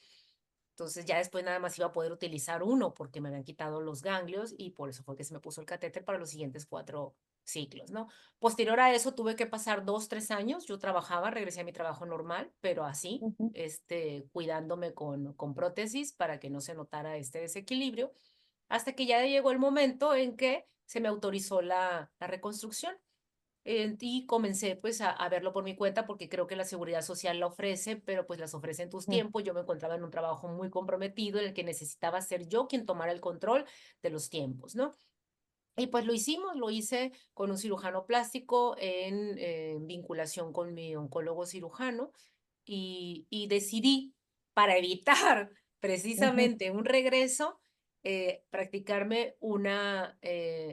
Entonces ya después nada más iba a poder utilizar uno porque me habían quitado los ganglios y por eso fue que se me puso el catéter para los siguientes 4 ciclos, ¿no? Posterior a eso tuve que pasar 2, 3 años. Yo trabajaba, regresé a mi trabajo normal, pero así, ujú, cuidándome con prótesis para que no se notara este desequilibrio, hasta que ya llegó el momento en que se me autorizó la reconstrucción. Y comencé pues a verlo por mi cuenta porque creo que la seguridad social la ofrece, pero pues las ofrece en tus ujú, tiempos. Yo me encontraba en un trabajo muy comprometido en el que necesitaba ser yo quien tomara el control de los tiempos, ¿no? Y pues lo hicimos, lo hice con un cirujano plástico en vinculación con mi oncólogo cirujano y decidí, para evitar ujú, precisamente un regreso, practicarme una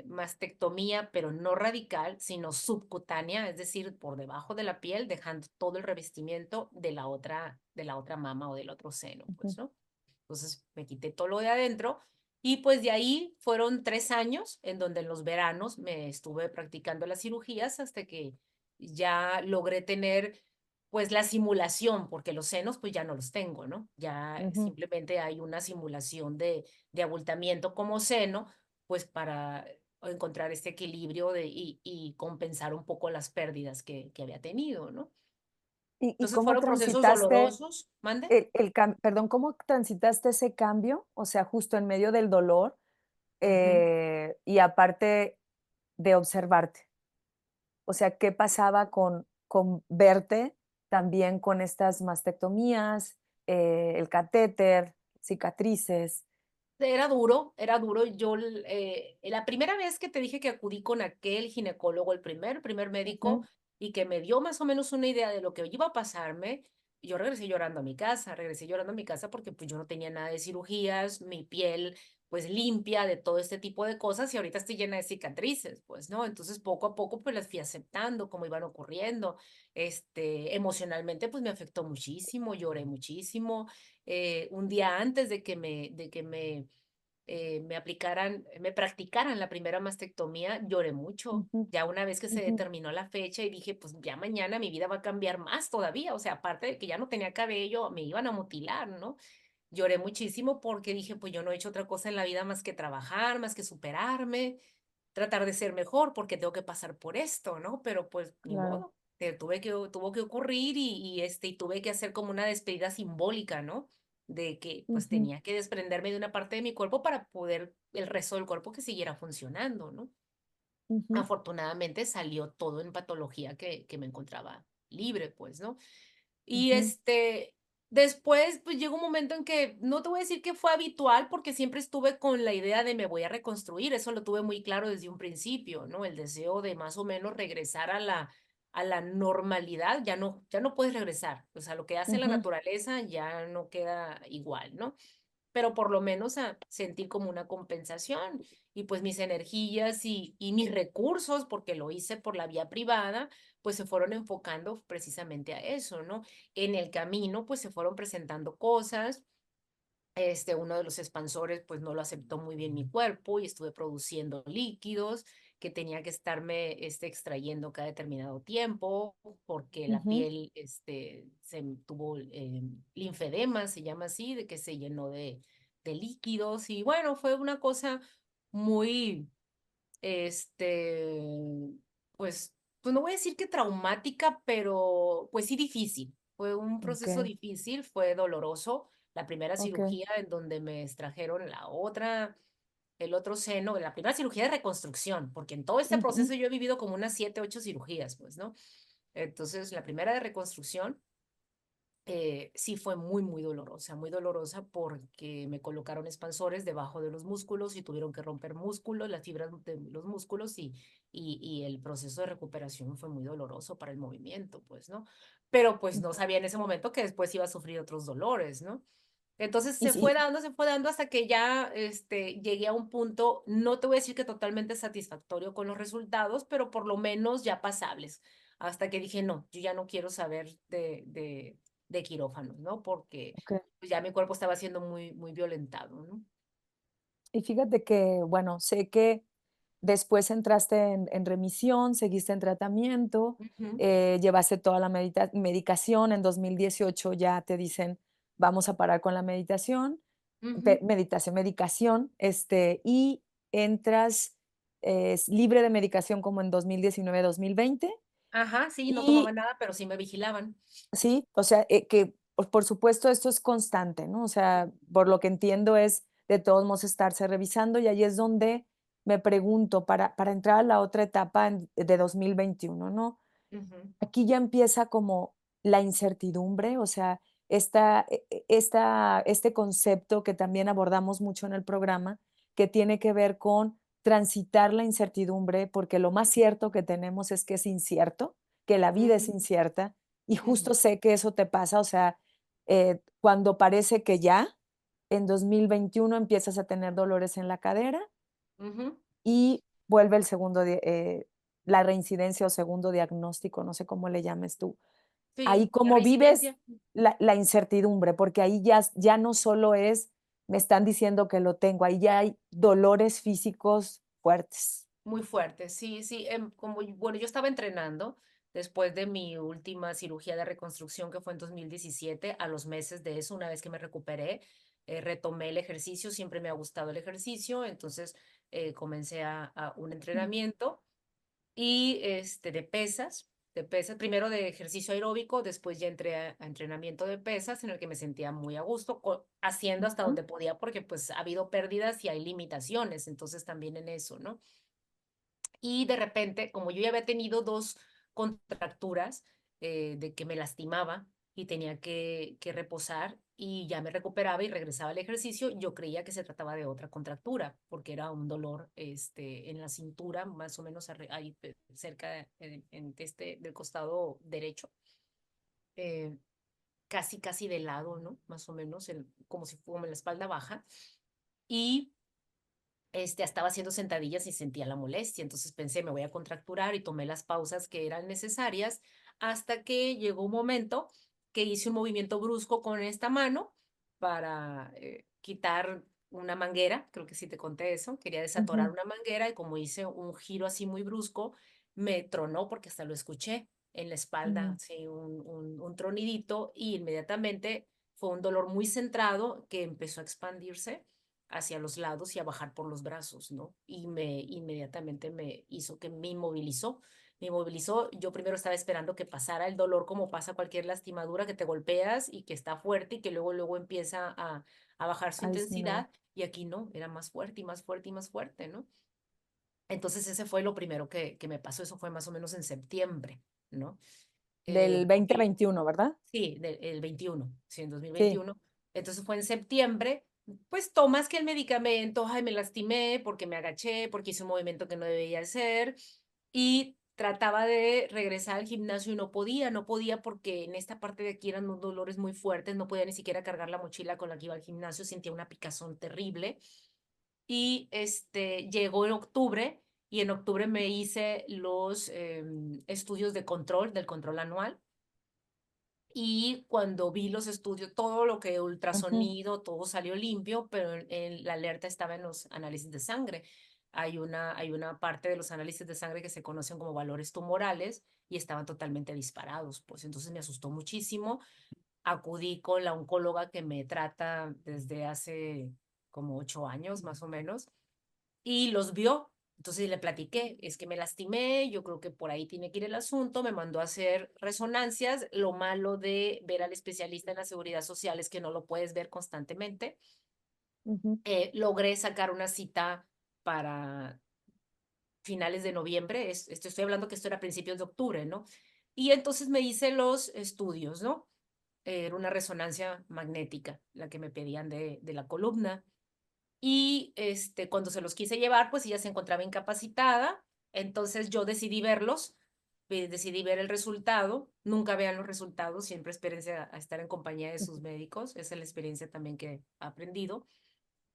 mastectomía, pero no radical, sino subcutánea, es decir, por debajo de la piel, dejando todo el revestimiento de la otra mama o del otro seno, ujú, pues, ¿no? Entonces me quité todo lo de adentro y pues de ahí fueron 3 años en donde en los veranos me estuve practicando las cirugías hasta que ya logré tener pues la simulación, porque los senos pues ya no los tengo, ¿no? Ya ujú. simplemente hay una simulación de abultamiento como seno, pues para encontrar este equilibrio y compensar un poco las pérdidas que había tenido, ¿no? ¿Y Entonces cómo fueron procesos transitaste dolorosos, mande. perdón, cómo transitaste ese cambio? O sea, justo en medio del dolor, Ujú. y aparte de observarte. O sea, ¿qué pasaba con verte también con estas mastectomías, el catéter, cicatrices? Era duro. La primera vez que te dije que acudí con aquel ginecólogo, el primer médico, Ujú, y que me dio más o menos una idea de lo que iba a pasarme, yo regresé llorando a mi casa, regresé llorando a mi casa porque pues yo no tenía nada de cirugías, mi piel pues limpia de todo este tipo de cosas y ahorita estoy llena de cicatrices, pues, ¿no? Entonces poco a poco pues las fui aceptando como iban ocurriendo. Emocionalmente pues me afectó muchísimo, lloré muchísimo. Un día antes de que me practicaran la primera mastectomía, lloré mucho. ujú, Ya una vez que se ujú, determinó la fecha y dije, pues ya mañana mi vida va a cambiar más todavía. O sea, aparte de que ya no tenía cabello, me iban a mutilar, ¿no? Lloré muchísimo porque dije, pues yo no he hecho otra cosa en la vida más que trabajar, más que superarme, tratar de ser mejor porque tengo que pasar por esto, ¿no? Pero pues ni claro. modo, tuvo que ocurrir y tuve que hacer como una despedida simbólica, ¿no? De que pues Ujú. tenía que desprenderme de una parte de mi cuerpo para poder el resto del cuerpo que siguiera funcionando, ¿no? Ujú, Afortunadamente salió todo en patología que me encontraba libre, pues, ¿no? Y, ujú, después, pues, llegó un momento en que no te voy a decir que fue habitual, porque siempre estuve con la idea de me voy a reconstruir, eso lo tuve muy claro desde un principio, ¿no? El deseo de más o menos regresar a la normalidad, ya no puedes regresar, o sea, lo que hace la ujú, naturaleza ya no queda igual, ¿no? Pero por lo menos a sentir como una compensación y pues mis energías y mis recursos, porque lo hice por la vía privada, pues se fueron enfocando precisamente a eso, ¿no? En el camino, pues se fueron presentando cosas. Uno de los expansores, pues no lo aceptó muy bien mi cuerpo y estuve produciendo líquidos que tenía que estarme extrayendo cada determinado tiempo porque la ujú. piel tuvo linfedema, se llama así, de que se llenó de líquidos y bueno, fue una cosa muy, este, pues, pues no voy a decir que traumática, pero pues sí difícil. Fue un proceso Okay, difícil, fue doloroso. La primera okay. cirugía en donde me extrajeron el otro seno, la primera cirugía de reconstrucción, porque en todo este Ujú, proceso yo he vivido como unas 7, 8 cirugías, pues, ¿no? Entonces, la primera de reconstrucción sí fue muy dolorosa porque me colocaron expansores debajo de los músculos y tuvieron que romper músculos, las fibras de los músculos y el proceso de recuperación fue muy doloroso para el movimiento, pues, ¿no? Pero pues no ujú. sabía en ese momento que después iba a sufrir otros dolores, ¿no? Entonces Y sí, se fue dando hasta que ya llegué a un punto, no te voy a decir que totalmente satisfactorio con los resultados, pero por lo menos ya pasables. Hasta que dije, no, yo ya no quiero saber de quirófanos, ¿no? Porque okay. pues, ya mi cuerpo estaba siendo muy, muy violentado, ¿no? Y fíjate que, bueno, sé que después entraste en remisión, seguiste en tratamiento, Ujú, llevaste toda la medicación. En 2018 ya te dicen, vamos a parar con la meditación, ujú. medicación, y entras libre de medicación como en 2019, 2020. Ajá, sí, no tomaba Y nada, pero sí me vigilaban. sí, o sea, que por supuesto esto es constante, ¿no? O sea, por lo que entiendo es de todos modos estarse revisando y ahí es donde me pregunto para entrar a la otra etapa de 2021, ¿no? Ujú, Aquí ya empieza como la incertidumbre, o sea, este concepto que también abordamos mucho en el programa, que tiene que ver con transitar la incertidumbre, porque lo más cierto que tenemos es que es incierto, que la vida es ujú, incierta, y ujú, justo sé que eso te pasa, o sea, cuando parece que ya, en 2021 empiezas a tener dolores en la cadera ujú. y vuelve la reincidencia o segundo diagnóstico, no sé cómo le llames tú. Ahí Sí, la cómo vives reincidencia. la incertidumbre, porque ahí ya no solo es, me están diciendo que lo tengo, ahí ya hay dolores físicos fuertes. Muy fuerte, sí, sí, como, bueno, yo estaba entrenando después de mi última cirugía de reconstrucción que fue en 2017, a los meses de eso, una vez que me recuperé, retomé el ejercicio, siempre me ha gustado el ejercicio, entonces comencé a un Mm, entrenamiento y de pesas, primero de ejercicio aeróbico, después ya entré a entrenamiento de pesas en el que me sentía muy a gusto, haciendo hasta ujú, donde podía porque pues ha habido pérdidas y hay limitaciones, entonces también en eso, ¿no? Y de repente, como yo ya había tenido 2 contracturas, de que me lastimaba y tenía que reposar y ya me recuperaba y regresaba al ejercicio, yo creía que se trataba de otra contractura, porque era un dolor, en la cintura, más o menos ahí cerca del costado derecho, eh, casi, casi de lado, ¿no? Más o menos, como si fuera en la espalda baja. Y estaba haciendo sentadillas y sentía la molestia, entonces pensé, me voy a contracturar y tomé las pausas que eran necesarias hasta que llegó un momento que hice un movimiento brusco con esta mano para quitar una manguera, creo que sí te conté eso, quería desatorar ujú, una manguera y como hice un giro así muy brusco, me tronó porque hasta lo escuché en la espalda, mm, así un tronidito y inmediatamente fue un dolor muy centrado que empezó a expandirse hacia los lados y a bajar por los brazos, ¿no? Y inmediatamente me hizo que me inmovilizó. Me inmovilizó. Yo primero estaba esperando que pasara el dolor como pasa cualquier lastimadura, que te golpeas y que está fuerte y que luego empieza a bajar su a disminuir. intensidad. Y aquí no, era más fuerte y más fuerte y más fuerte, ¿no? Entonces ese fue lo primero que me pasó, eso fue más o menos en septiembre, ¿no? Del Porque 2021, ¿verdad? sí, el 21, sí, en dos mil Sí. veintiuno. Entonces fue en septiembre, pues tomas que el medicamento, ay, me lastimé porque me agaché, porque hice un movimiento que no debía hacer y trataba de regresar al gimnasio y no podía porque en esta parte de aquí eran unos dolores muy fuertes, no podía ni siquiera cargar la mochila con la que iba al gimnasio, sentía una picazón terrible y llegó en octubre y en octubre me hice los estudios de control, del control anual y cuando vi los estudios, todo lo que Ujú, ultrasonido, todo salió limpio, pero la alerta estaba en los análisis de sangre. Hay una parte de los análisis de sangre que se conocen como valores tumorales y estaban totalmente disparados. Pues entonces me asustó muchísimo. Acudí con la oncóloga que me trata desde hace como 8 años más o menos y los vio. Entonces le platiqué, es que me lastimé, yo creo que por ahí tiene que ir el asunto, me mandó a hacer resonancias. Lo malo de ver al especialista en la seguridad social es que no lo puedes ver constantemente. ujú, Logré sacar una cita para finales de noviembre, estoy hablando que esto era a principios de octubre, ¿no? Y entonces me hice los estudios, ¿no? Era una resonancia magnética, la que me pedían de la columna. Y cuando se los quise llevar, pues ella se encontraba incapacitada, entonces yo decidí verlos, decidí ver el resultado, nunca vean los resultados, siempre espérense a estar en compañía de sus ujú, médicos, esa es la experiencia también que he aprendido,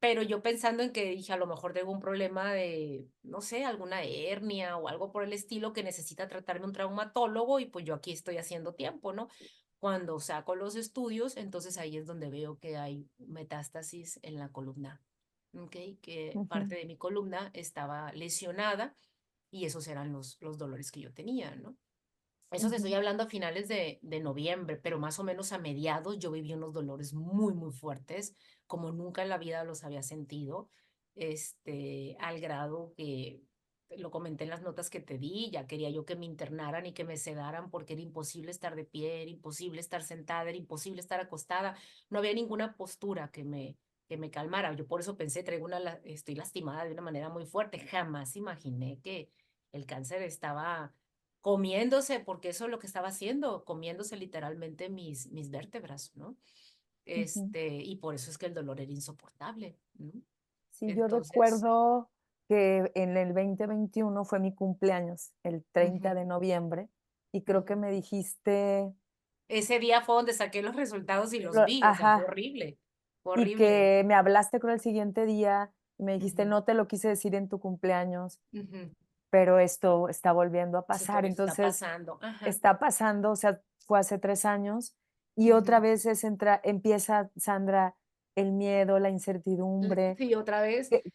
pero yo pensando en que dije, a lo mejor tengo un problema de, no sé, alguna hernia o algo por el estilo que necesita tratarme un traumatólogo y pues yo aquí estoy haciendo tiempo, ¿no? Cuando saco los estudios, entonces ahí es donde veo que hay metástasis en la columna, ¿ok? Que ujú, parte de mi columna estaba lesionada y esos eran los dolores que yo tenía, ¿no? Eso te estoy ujú, hablando a finales de noviembre, pero más o menos a mediados yo viví unos dolores muy, muy fuertes, como nunca en la vida los había sentido, al grado que lo comenté en las notas que te di, ya quería yo que me internaran y que me sedaran porque era imposible estar de pie, era imposible estar sentada, era imposible estar acostada, no había ninguna postura que me calmara. Yo por eso pensé, estoy lastimada de una manera muy fuerte, jamás imaginé que el cáncer estaba comiéndose, porque eso es lo que estaba haciendo, comiéndose literalmente mis vértebras, ¿no? ujú. Y por eso es que el dolor era insoportable, ¿no? Sí, yo Entonces, recuerdo que en el 2021 fue mi cumpleaños, el ujú, 30 de noviembre, y creo que ujú. me dijiste, Ese día fue donde saqué los resultados y los lo vi, o sea, ajá, fue y horrible. que me hablaste creo el siguiente día, y me dijiste: Ujú, "No te lo quise decir en tu cumpleaños, ujú. pero esto está volviendo a pasar". Está Entonces, pasando, ajá. está pasando, o sea, fue hace 3 años, y otra Ujú. vez empieza, Sandra, el miedo, la incertidumbre. Sí,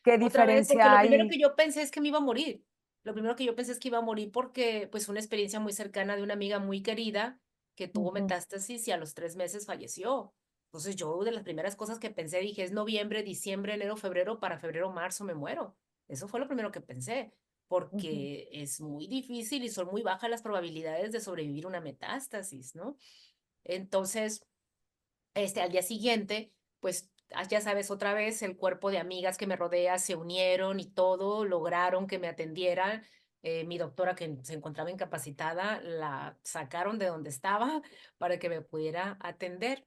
¿Qué otra vez, porque diferencia lo primero hay? que yo pensé es que me iba a morir. Lo primero que yo pensé es que iba a morir porque, pues, una experiencia muy cercana de una amiga muy querida que tuvo Ujú, metástasis y a los 3 meses falleció. Entonces yo de las primeras cosas que pensé, dije, es noviembre, diciembre, enero, febrero, para febrero, marzo me muero. Eso fue lo primero que pensé, ujú, porque es muy difícil y son muy bajas las probabilidades de sobrevivir una metástasis, ¿no? Entonces, al día siguiente, pues ya sabes, otra vez el cuerpo de amigas que me rodea se unieron y todo, lograron que me atendieran. Mi doctora que se encontraba incapacitada, la sacaron de donde estaba para que me pudiera atender.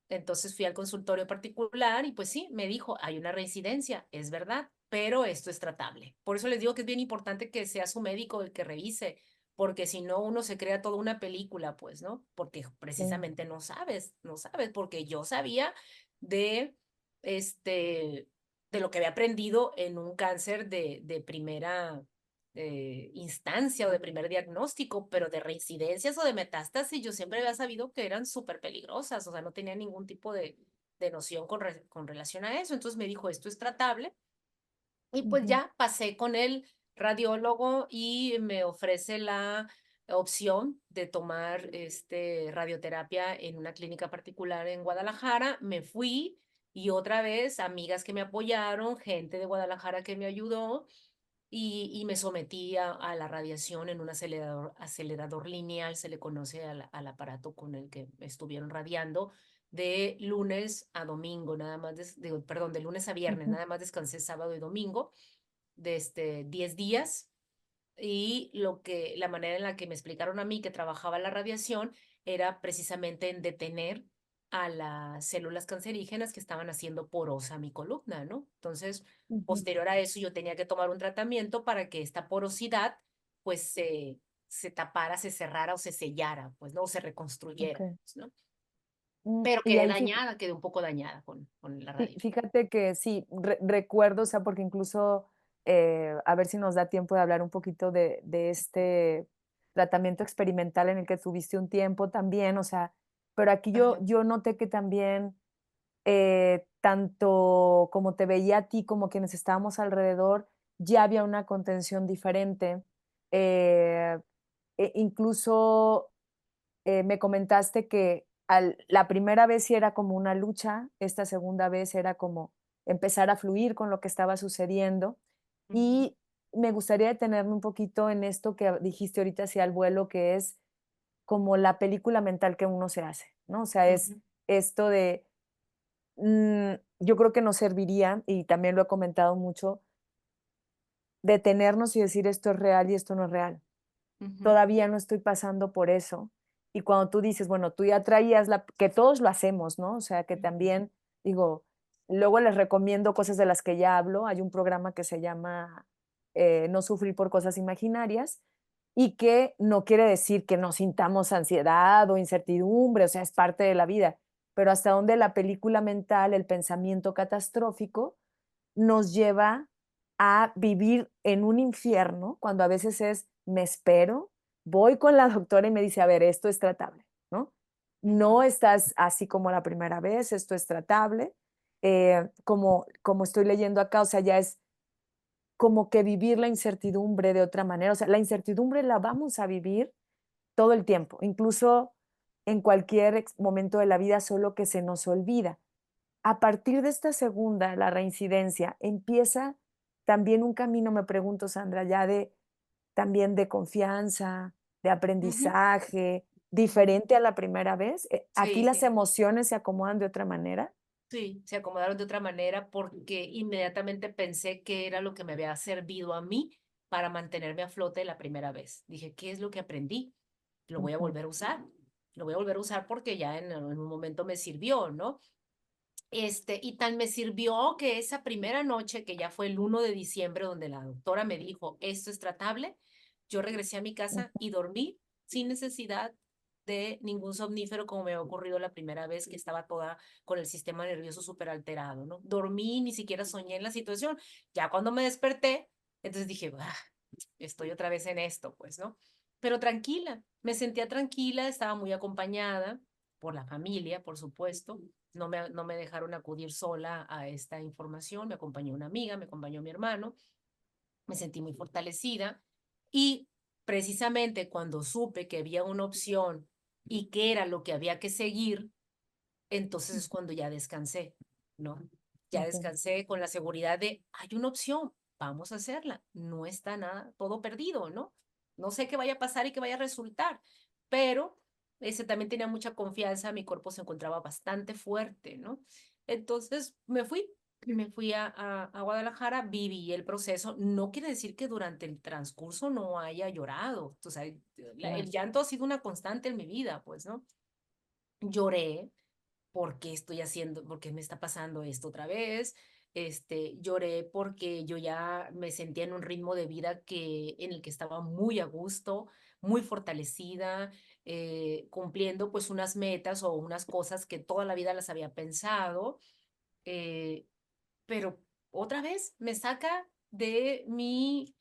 Entonces fui al consultorio particular y pues sí, me dijo, hay una reincidencia, es verdad, pero esto es tratable. Por eso les digo que es bien importante que sea su médico el que revise, porque si no uno se crea toda una película, pues, ¿no? Porque sí, precisamente no sabes, porque yo sabía de, este, de lo que había aprendido en un cáncer de primera instancia o de primer diagnóstico, pero de reincidencias o de metástasis, yo siempre había sabido que eran súper peligrosas, o sea, no tenía ningún tipo de noción con relación a eso. Entonces me dijo, esto es tratable y pues ujú, ya pasé con el radiólogo y me ofrece la opción de tomar radioterapia en una clínica particular en Guadalajara. Me fui y otra vez amigas que me apoyaron, gente de Guadalajara que me ayudó y me sometí a la radiación en un acelerador lineal, se le conoce al aparato con el que estuvieron radiando, de lunes a domingo, nada más, perdón, de lunes a viernes, ujú, nada más descansé sábado y domingo. de 10 días y la manera en la que me explicaron a mí que trabajaba la radiación era precisamente en detener a las células cancerígenas que estaban haciendo porosa mi columna, ¿no? Entonces, Ujú. posterior a eso, yo tenía que tomar un tratamiento para que esta porosidad, pues, se tapara, se cerrara o se sellara, pues, ¿no? O se reconstruyera, Ok. pues, ¿no? Pero Y quedé ahí dañada, quedé un poco dañada con la radio. Fíjate que sí, recuerdo, o sea, porque incluso, a ver si nos da tiempo de hablar un poquito de este tratamiento experimental en el que tuviste un tiempo también, o sea, pero aquí Ajá, yo noté que también, tanto como te veía a ti como quienes estábamos alrededor, ya había una contención diferente. eh, Incluso me comentaste que la primera vez sí era como una lucha, esta segunda vez era como empezar a fluir con lo que estaba sucediendo. ujú, Y me gustaría detenerme un poquito en esto que dijiste ahorita hacia el vuelo, que es como la película mental que uno se hace, ¿no? O sea, es ujú, esto de, yo creo que nos serviría, y también lo he comentado mucho, detenernos y decir esto es real y esto no es real. ujú, Todavía no estoy pasando por eso. Y cuando tú dices, bueno, tú ya traías que todos lo hacemos, ¿no? O sea, que ujú, también, digo, luego les recomiendo cosas de las que ya hablo. Hay un programa que se llama No sufrir por cosas imaginarias y que no quiere decir que no sintamos ansiedad o incertidumbre, o sea, es parte de la vida, pero hasta donde la película mental, el pensamiento catastrófico, nos lleva a vivir en un infierno, cuando a veces es, me espero, voy con la doctora y me dice, a ver, esto es tratable, ¿no? No ujú, estás así como la primera vez, esto es tratable. Como estoy leyendo acá, o sea, ya es como que vivir la incertidumbre de otra manera. O sea, la incertidumbre la vamos a vivir todo el tiempo, incluso en cualquier momento de la vida, solo que se nos olvida. A partir de esta segunda, la reincidencia, empieza también un camino, me pregunto, Sandra, ya de también de confianza, de ujú, aprendizaje, ujú. diferente a la primera vez. Aquí Sí, las sí. emociones se acomodan de otra manera. Sí, se acomodaron de otra manera porque inmediatamente pensé que era lo que me había servido a mí para mantenerme a flote la primera vez. Dije, ¿qué es lo que aprendí? Lo voy a Ujú, volver a usar. Lo voy a volver a usar porque ya en un momento me sirvió, ¿no? Y tan me sirvió que esa primera noche, que ya fue el 1 de diciembre, donde la doctora me dijo, esto es tratable, yo regresé a mi casa ujú, y dormí sin necesidad de ningún somnífero como me había ocurrido la primera vez que estaba toda con el sistema nervioso súper alterado, ¿no? Dormí, ni siquiera soñé en la situación. Ya cuando me desperté, entonces dije, "Ah, estoy otra vez en esto, pues, ¿no? Pero tranquila, me sentía tranquila, estaba muy acompañada por la familia, por supuesto. No me dejaron acudir sola a esta información, me acompañó una amiga, me acompañó mi hermano, me sentí muy fortalecida y precisamente cuando supe que había una opción y que era lo que había que seguir, entonces es cuando ya descansé, ¿no? Ya ujú, descansé con la seguridad de, hay una opción, vamos a hacerla, no está nada, todo perdido, ¿no? No sé qué vaya a pasar y qué vaya a resultar, pero ese también tenía mucha confianza, mi cuerpo se encontraba bastante fuerte, ¿no? Entonces me fui a Guadalajara, viví el proceso. No quiere decir que durante el transcurso no haya llorado. O sea, el claro. llanto ha sido una constante en mi vida, pues, ¿no? Lloré, ¿por qué estoy haciendo, por qué me está pasando esto otra vez? Lloré porque yo ya me sentía en un ritmo de vida en el que estaba muy a gusto, muy fortalecida, cumpliendo pues unas metas o unas cosas que toda la vida las había pensado, eh, pero otra vez me saca de mi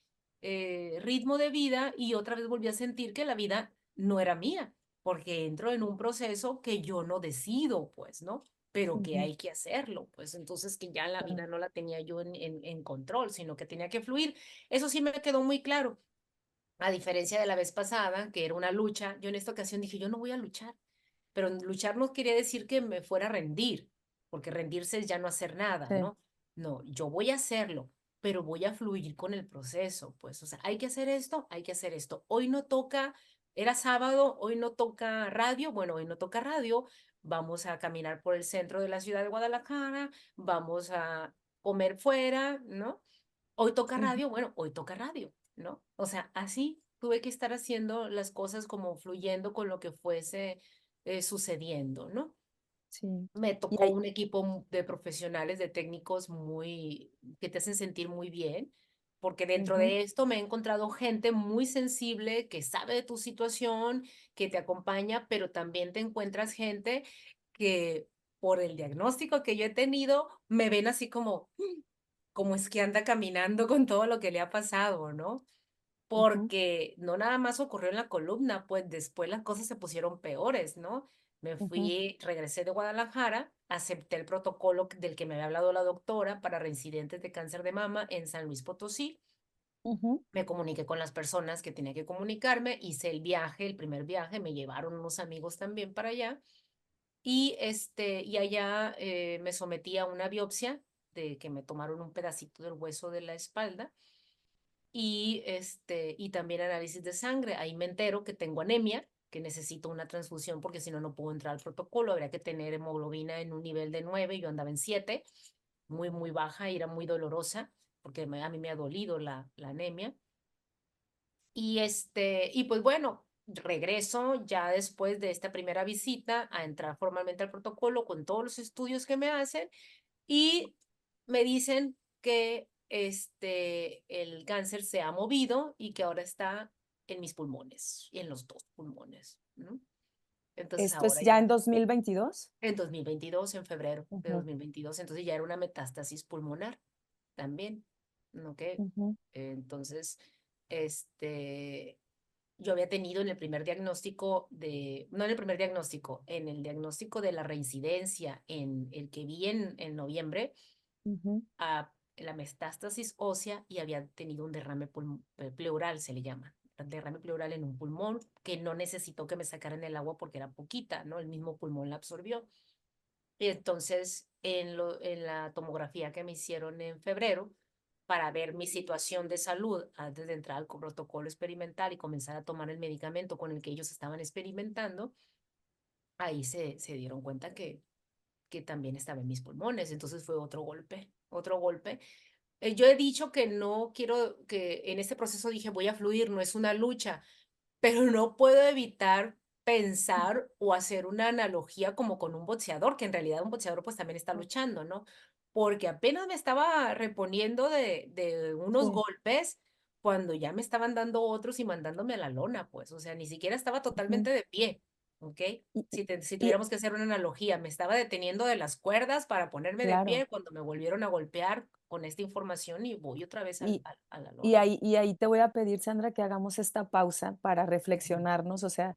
ritmo de vida y otra vez volví a sentir que la vida no era mía, porque entro en un proceso que yo no decido, pues, ¿no? Pero que Ujú, hay que hacerlo, pues entonces que ya la vida claro. no la tenía yo en control, sino que tenía que fluir. Eso sí me quedó muy claro. A diferencia de la vez pasada, que era una lucha, yo en esta ocasión dije, yo no voy a luchar, pero luchar no quería decir que me fuera a rendir, porque rendirse es ya no hacer nada, Sí. ¿no? No, yo voy a hacerlo, pero voy a fluir con el proceso, pues, o sea, hay que hacer esto, hay que hacer esto. Hoy no toca, era sábado, hoy no toca radio, bueno, hoy no toca radio, vamos a caminar por el centro de la ciudad de Guadalajara, vamos a comer fuera, ¿no? Hoy toca Ujú. radio, bueno, hoy toca radio, ¿no? O sea, así tuve que estar haciendo las cosas como fluyendo con lo que fuese sucediendo, ¿no? Sí. Me Y tocó ahí un equipo de profesionales, de técnicos muy, que te hacen sentir muy bien, porque dentro ujú, de esto me he encontrado gente muy sensible que sabe de tu situación, que te acompaña, pero también te encuentras gente que por el diagnóstico que yo he tenido, me ven así como, como es que anda caminando con todo lo que le ha pasado, ¿no? ujú, Porque no nada más ocurrió en la columna, pues después las cosas se pusieron peores, ¿no? Me ujú, fui, regresé de Guadalajara, acepté el protocolo del que me había hablado la doctora para reincidentes de cáncer de mama en San Luis Potosí. ujú. Me comuniqué con las personas que tenía que comunicarme, hice el viaje, el primer viaje, me llevaron unos amigos también para allá y allá me sometí a una biopsia de que me tomaron un pedacito del hueso de la espalda y también análisis de sangre. Ahí me entero que tengo anemia, que necesito una transfusión porque si no, no puedo entrar al protocolo. Habría que tener hemoglobina en un nivel de 9, yo andaba en 7, muy, muy baja y era muy dolorosa porque a mí me ha dolido la anemia. Y pues bueno, regreso ya después de esta primera visita a entrar formalmente al protocolo con todos los estudios que me hacen y me dicen que el cáncer se ha movido y que ahora está en mis pulmones, y en los dos pulmones, ¿no? Entonces ¿Esto es ahora ya en ya, 2022? en 2022, en febrero de Ujú, 2022, entonces ya era una metástasis pulmonar también, ¿no? Que ujú, entonces, este, yo había tenido en el primer diagnóstico no en el primer diagnóstico, en el diagnóstico de la reincidencia, en el que vi en noviembre, ujú. a la metástasis ósea y había tenido un derrame pleural, se le llama, derrame pleural en un pulmón que no necesitó que me sacaran el agua porque era poquita, ¿no? El mismo pulmón la absorbió. Y entonces, en la tomografía que me hicieron en febrero, para ver mi situación de salud antes de entrar al protocolo experimental y comenzar a tomar el medicamento con el que ellos estaban experimentando, ahí se dieron cuenta que también estaba en mis pulmones. Entonces fue otro golpe, otro golpe. Yo he dicho que no quiero, que en este proceso dije voy a fluir, no es una lucha, pero no puedo evitar pensar o hacer una analogía como con un boxeador, que en realidad un boxeador pues también está luchando, ¿no? Porque apenas me estaba reponiendo de unos Sí. golpes cuando ya me estaban dando otros y mandándome a la lona, pues, o sea, ni siquiera estaba Ujú. totalmente de pie, ¿ok? Y, Si y- tuviéramos que hacer una analogía, me estaba deteniendo de las cuerdas para ponerme de claro. pie cuando me volvieron a golpear con esta información y voy otra vez Y, a la y, lona. ahí, y ahí te voy a pedir, Sandra, que hagamos esta pausa para Ujú. reflexionarnos, o sea,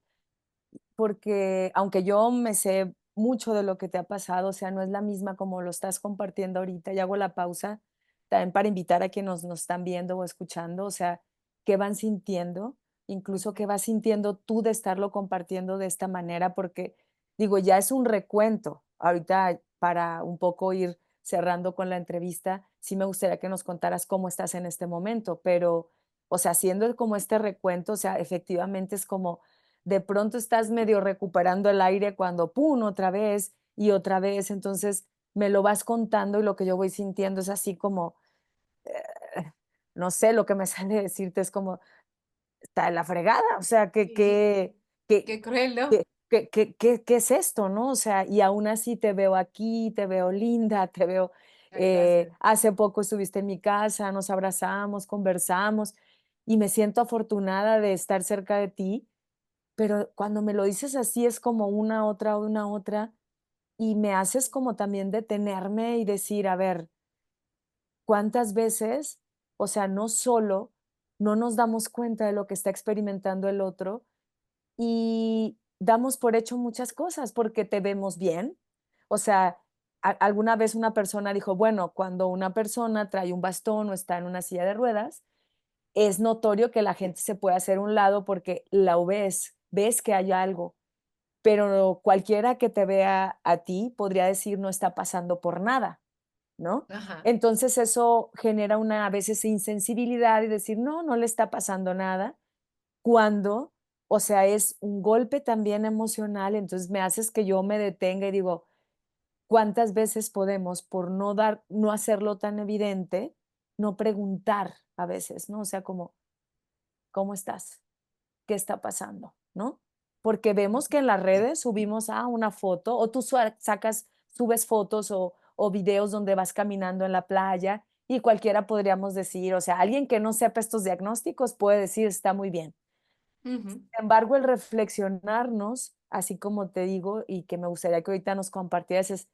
porque aunque yo me sé mucho de lo que te ha pasado, o sea, no es la misma como lo estás compartiendo ahorita, y hago la pausa también para invitar a quienes nos están viendo o escuchando, o sea, qué van sintiendo, incluso qué vas sintiendo tú de estarlo compartiendo de esta manera, porque digo, ya es un recuento. Ahorita para un poco ir cerrando con la entrevista, sí me gustaría que nos contaras cómo estás en este momento, pero, o sea, haciendo como este recuento, o sea, efectivamente es como de pronto estás medio recuperando el aire cuando, ¡pum!, otra vez y otra vez. Entonces, me lo vas contando y lo que yo voy sintiendo es así como, no sé, lo que me sale decirte es como, está de la fregada, o sea, Sí, qué cruel, ¿no? qué es esto, ¿no? O sea, y aún así te veo aquí, te veo linda, te veo, Ay, gracias. hace poco estuviste en mi casa, nos abrazamos, conversamos y me siento afortunada de estar cerca de ti, pero cuando me lo dices así es como una otra, y me haces como también detenerme y decir, a ver, ¿cuántas veces, o sea, no solo no nos damos cuenta de lo que está experimentando el otro y damos por hecho muchas cosas porque te vemos bien? O sea, alguna vez una persona dijo, bueno, cuando una persona trae un bastón o está en una silla de ruedas, es notorio que la gente se puede hacer a un lado porque la ves que hay algo, pero cualquiera que te vea a ti podría decir no está pasando por nada, ¿no? Ajá, Entonces eso genera una a veces insensibilidad y decir, no, no le está pasando nada, cuando, o sea, es un golpe también emocional, entonces me haces que yo me detenga y digo, ¿cuántas veces podemos por no hacerlo tan evidente? no preguntar a veces, ¿no? O sea, como, ¿cómo estás? ¿Qué está pasando? ¿No? Porque vemos que en las redes subimos una foto o tú subes fotos o videos donde vas caminando en la playa y cualquiera podríamos decir, o sea, alguien que no sepa estos diagnósticos puede decir, está muy bien. Ujú. Sin embargo, el reflexionarnos, así como te digo, y que me gustaría que ahorita nos compartieras, es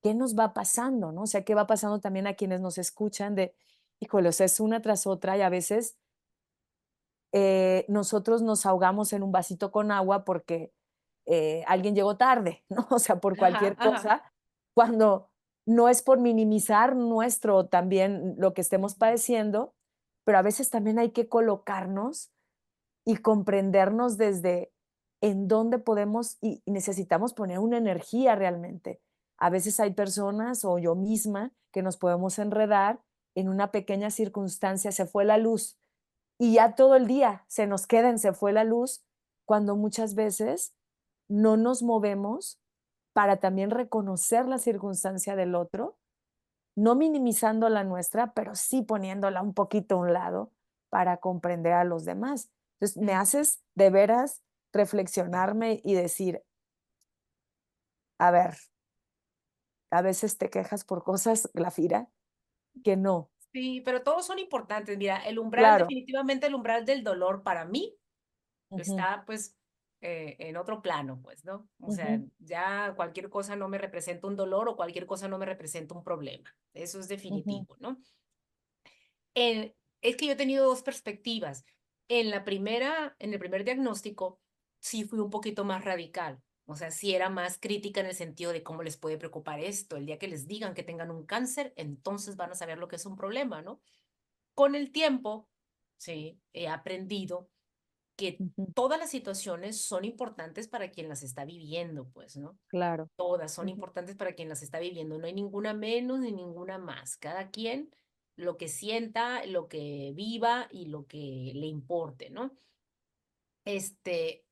qué nos va pasando, ¿no? O sea, qué va pasando también a quienes nos escuchan de, híjole, o sea, es una tras otra y a veces nosotros nos ahogamos en un vasito con agua porque alguien llegó tarde, ¿no? O sea, por Ajá, cualquier ajá. cosa, cuando no es por minimizar nuestro también lo que estemos Ujú, padeciendo, pero a veces también hay que colocarnos y comprendernos desde en dónde podemos y necesitamos poner una energía realmente. A veces hay personas o yo misma que nos podemos enredar en una pequeña circunstancia, se fue la luz y ya todo el día se nos queda en se fue la luz, cuando muchas veces no nos movemos para también reconocer la circunstancia del otro, no minimizando la nuestra, pero sí poniéndola un poquito a un lado para comprender a los demás. Entonces, me ujú. haces de veras reflexionarme y decir, a ver, a veces te quejas por cosas, Glafira, que no. Sí, pero todos son importantes. Mira, el umbral, Claro. definitivamente el umbral del dolor para mí Ujú, está, pues, en otro plano, pues, ¿no? O sea, ujú, ya cualquier cosa no me representa un dolor o cualquier cosa no me representa un problema. Eso es ujú, definitivo, ¿no? Es que yo he tenido 2 perspectivas. En el primer diagnóstico, sí fui un poquito más radical. O sea, sí era más crítica en el sentido de cómo les puede preocupar esto. El día que les digan que tengan un cáncer, entonces van a saber lo que es un problema, ¿no? Con el tiempo, sí, he aprendido que ujú, todas las situaciones son importantes para quien las está viviendo, pues, ¿no? claro. Todas son Ujú, importantes para quien las está viviendo. No hay ninguna menos ni ninguna más. Cada quien lo que sienta, lo que viva y lo que le importe, ¿no? Este,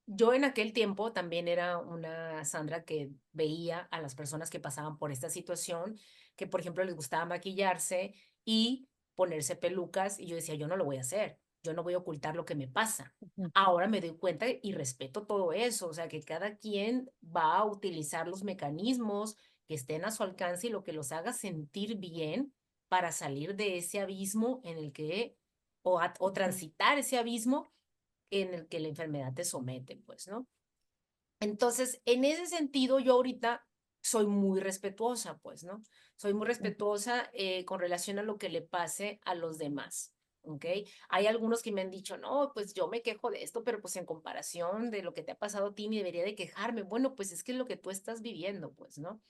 yo en aquel tiempo también era una Sandra que veía a las personas que pasaban por esta situación, que por ejemplo les gustaba maquillarse y ponerse pelucas y yo decía, yo no lo voy a hacer, yo no voy a ocultar lo que me pasa. ujú, Ahora me doy cuenta y respeto todo eso, o sea, que cada quien va a utilizar los mecanismos que estén a su alcance y lo que los haga sentir bien para salir de ese abismo en el que, o ujú, transitar ese abismo en el que la enfermedad te somete, pues, ¿no? Entonces, en ese sentido, yo ahorita soy muy respetuosa, pues, ¿no? Soy muy ujú, respetuosa con relación a lo que le pase a los demás, ¿ok? Hay algunos que me han dicho, no, pues yo me quejo de esto, pero pues en comparación de lo que te ha pasado a ti, ni debería de quejarme. Bueno, pues es que es lo que tú estás viviendo, pues, ¿no?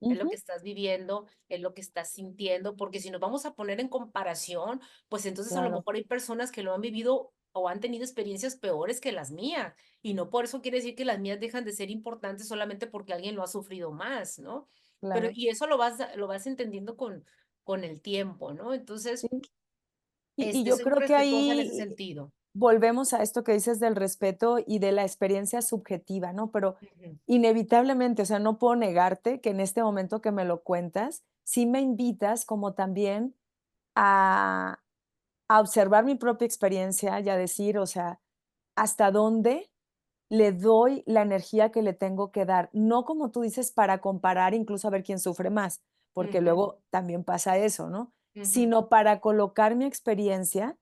Es lo ujú, que estás viviendo, es lo que estás sintiendo, porque si nos vamos a poner en comparación, pues entonces a lo claro, mejor hay personas que lo han vivido o han tenido experiencias peores que las mías, y no por eso quiere decir que las mías dejan de ser importantes solamente porque alguien lo ha sufrido más, ¿no? Pero claro. y eso lo vas entendiendo con el tiempo, ¿no? Entonces, Sí. Y yo soy muy creo que respetuosa en ese ahí sentido. volvemos a esto que dices del respeto y de la experiencia subjetiva, ¿no? Pero Ujú, inevitablemente, o sea, no puedo negarte que en este momento que me lo cuentas, sí me invitas como también a, a observar mi propia experiencia y a decir, o sea, hasta dónde le doy la energía que le tengo que dar. No como tú dices, para comparar, incluso a ver quién sufre más, porque ujú, luego también pasa eso, ¿no? ujú, Sino para colocar mi experiencia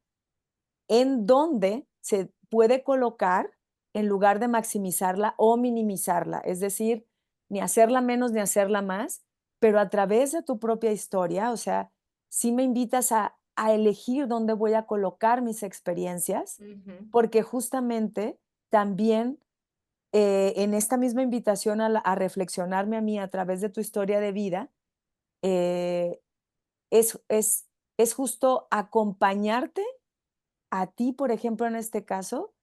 en donde se puede colocar en lugar de maximizarla o minimizarla, es decir, ni hacerla menos ni hacerla más, pero a través de tu propia historia, o sea, sí me invitas a elegir dónde voy a colocar mis experiencias, ujú, porque justamente también en esta misma invitación a reflexionarme a mí a través de tu historia de vida, eh, es, es, es justo acompañarte a ti, por ejemplo, en este caso,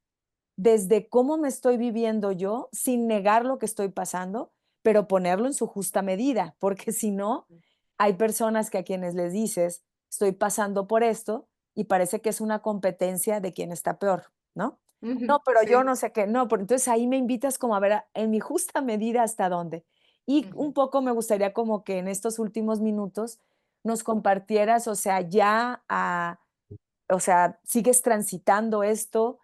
desde cómo me estoy viviendo yo, sin negar lo que estoy pasando, pero ponerlo en su justa medida, porque si no, hay personas que a quienes les dices, estoy pasando por esto, y parece que es una competencia de quién está peor, ¿no? ujú, No, pero yo sí, no sé qué, no, pero entonces ahí me invitas como a ver en mi justa medida hasta dónde. Y un ujú, poco me gustaría como que en estos últimos minutos nos compartieras, o sea, o sea, sigues transitando esto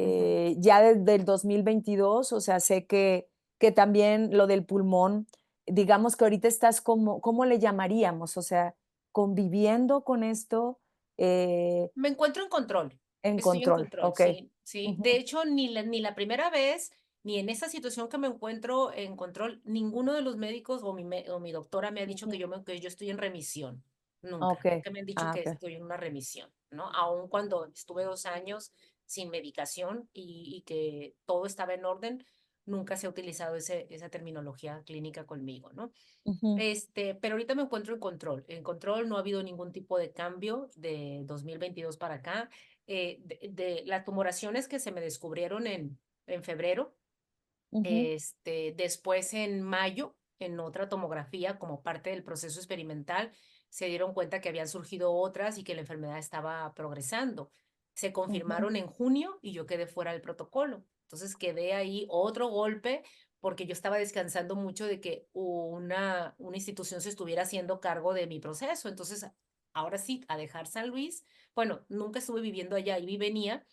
Ujú. ya desde el 2022, o sea, sé que también lo del pulmón, digamos que ahorita estás como, ¿cómo le llamaríamos? O sea, conviviendo con esto Me encuentro en control, en estoy en control, control, ok. sí, sí. Ujú, De hecho, ni la primera vez, ni en esa situación que me encuentro en control, ninguno de los médicos o mi doctora me ha dicho ujú, que yo estoy en remisión. ok, Nunca me han dicho que ok. estoy en una remisión, ¿no? Aun cuando estuve 2 años sin medicación y que todo estaba en orden, nunca se ha utilizado esa terminología clínica conmigo, ¿no? Ujú, Pero ahorita me encuentro en control. En control no ha habido ningún tipo de cambio de 2022 para acá. De las tumoraciones que se me descubrieron en febrero, ujú, después en mayo, en otra tomografía como parte del proceso experimental, se dieron cuenta que habían surgido otras y que la enfermedad estaba progresando. Se ujú, confirmaron en junio y yo quedé fuera del protocolo. Entonces quedé ahí otro golpe porque yo estaba descansando mucho de que una institución se estuviera haciendo cargo de mi proceso. Entonces, ahora sí, a dejar San Luis. Bueno, nunca estuve viviendo allá, y venía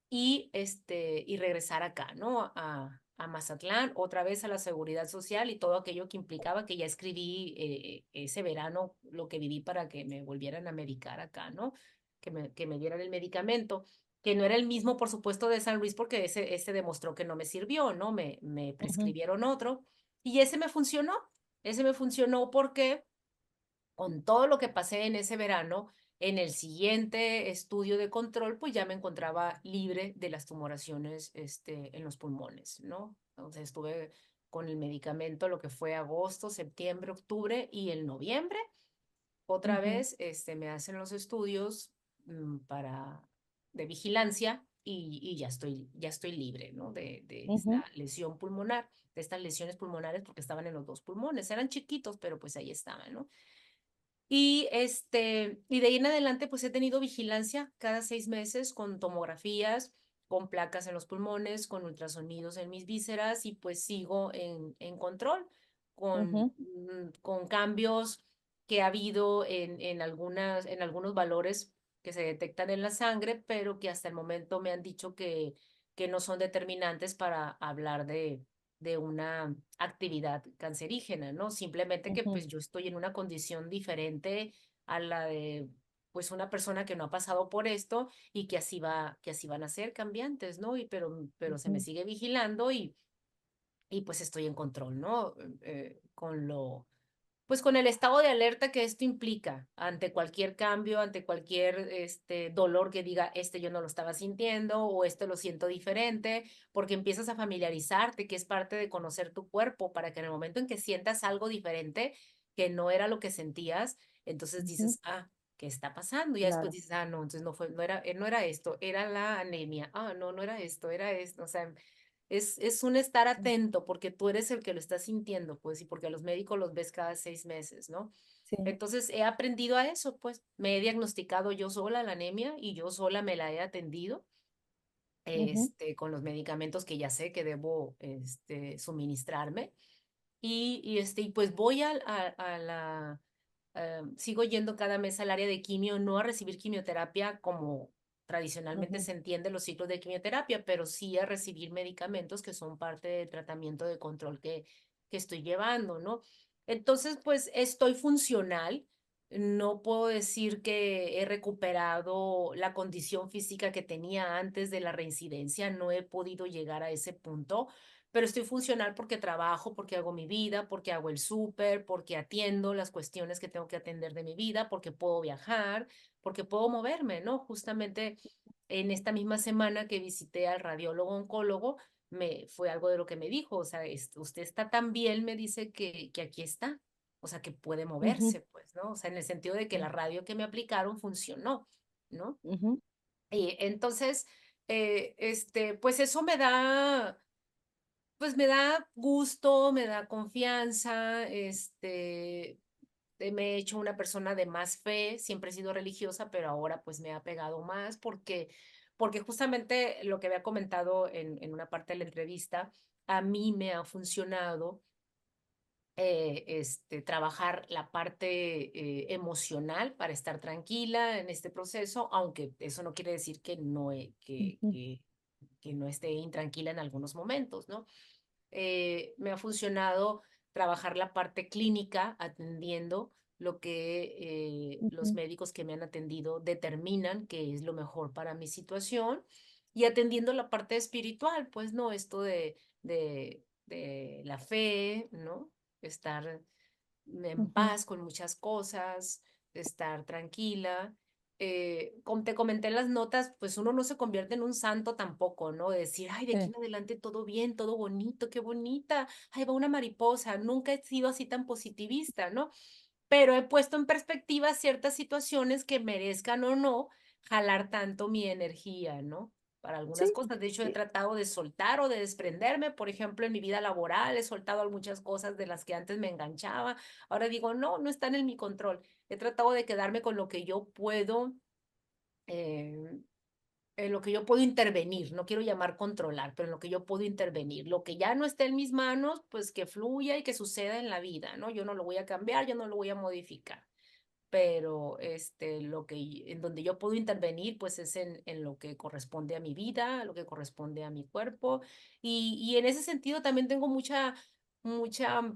y regresar acá, ¿no? A Mazatlán, otra vez a la seguridad social y todo aquello que implicaba que ya escribí ese verano lo que viví para que me volvieran a medicar acá, ¿no? Que me dieran el medicamento, que no era el mismo, por supuesto, de San Luis, porque ese demostró que no me sirvió, ¿no? Me ujú, prescribieron otro y ese me funcionó porque con todo lo que pasé en ese verano, en el siguiente estudio de control, pues ya me encontraba libre de las tumoraciones en los pulmones, ¿no? Entonces estuve con el medicamento lo que fue agosto, septiembre, octubre y el noviembre. Otra ujú, vez me hacen los estudios de vigilancia y ya estoy libre, ¿no? De ujú, esta lesión pulmonar, de estas lesiones pulmonares porque estaban en los dos pulmones. Eran chiquitos, pero pues ahí estaban, ¿no? Y de ahí en adelante, pues he tenido vigilancia cada 6 meses con tomografías, con placas en los pulmones, con ultrasonidos en mis vísceras y pues sigo en control ujú, con cambios que ha habido en algunos valores que se detectan en la sangre, pero que hasta el momento me han dicho que no son determinantes para hablar de una actividad cancerígena, ¿no? Simplemente que ujú, pues yo estoy en una condición diferente a la de pues una persona que no ha pasado por esto y que así van a ser cambiantes, ¿no? Pero se me ujú, sigue vigilando y pues estoy en control, ¿no? Pues con el estado de alerta que esto implica ante cualquier cambio, ante cualquier dolor que diga, yo no lo estaba sintiendo o esto lo siento diferente, porque empiezas a familiarizarte, que es parte de conocer tu cuerpo, para que en el momento en que sientas algo diferente, que no era lo que sentías, entonces ujú, dices, ¿qué está pasando? Y ya después claro. dices, no, entonces no era esto, era la anemia, no, no era esto, era esto, o sea, es un estar Sí, atento porque tú eres el que lo está sintiendo, pues, y porque a los médicos los ves cada 6 meses, ¿no? sí, Entonces he aprendido a eso, pues, me he diagnosticado yo sola la anemia y yo sola me la he atendido, ujú, con los medicamentos que ya sé que debo, suministrarme. Y pues voy sigo yendo cada mes al área de quimio, no a recibir quimioterapia como tradicionalmente ujú, se entiende los ciclos de quimioterapia, pero sí a recibir medicamentos que son parte del tratamiento de control que estoy llevando, ¿no? Entonces, pues estoy funcional. No puedo decir que he recuperado la condición física que tenía antes de la reincidencia, no he podido llegar a ese punto, pero estoy funcional porque trabajo, porque hago mi vida, porque hago el súper, porque atiendo las cuestiones que tengo que atender de mi vida, porque puedo viajar, porque puedo moverme, ¿no? Justamente en esta misma semana que visité al radiólogo oncólogo, fue algo de lo que me dijo, o sea, usted está tan bien, me dice que aquí está, o sea, que puede ujú, moverse, pues, ¿no? O sea, en el sentido de que sí, la radio que me aplicaron funcionó, ¿no? ujú, Y entonces, pues eso me da gusto, me da confianza, me he hecho una persona de más fe, siempre he sido religiosa, pero ahora pues me ha pegado más porque justamente lo que había comentado en una parte de la entrevista, a mí me ha funcionado trabajar la parte emocional para estar tranquila en este proceso, aunque eso no quiere decir que no, Ujú, que no esté intranquila en algunos momentos, ¿no? Me ha funcionado trabajar la parte clínica atendiendo lo que los ujú, médicos que me han atendido determinan que es lo mejor para mi situación y atendiendo la parte espiritual, pues no, esto de la fe, ¿no? Estar en ujú. paz con muchas cosas, estar tranquila. Como te comenté en las notas, pues uno no se convierte en un santo tampoco, ¿no? De decir, ay, de aquí Sí, en adelante todo bien, todo bonito, qué bonita, ay, va una mariposa. Nunca he sido así tan positivista, ¿no? Pero he puesto en perspectiva ciertas situaciones que merezcan o no jalar tanto mi energía, ¿no? Para algunas sí, cosas. De hecho, he y tratado de soltar o de desprenderme. Por ejemplo, en mi vida laboral he soltado muchas cosas de las que antes me enganchaba. Ahora digo, no, no están en mi control. He tratado de quedarme con lo que yo puedo, eh, en lo que yo puedo intervenir. No quiero llamar controlar, pero en lo que yo puedo intervenir. Lo que ya no esté en mis manos, pues que fluya y que suceda en la vida, ¿no? Yo no lo voy a cambiar, yo no lo voy a modificar, pero lo que en donde yo puedo intervenir, pues es en lo que corresponde a mi vida, lo que corresponde a mi cuerpo. Y en ese sentido también tengo mucha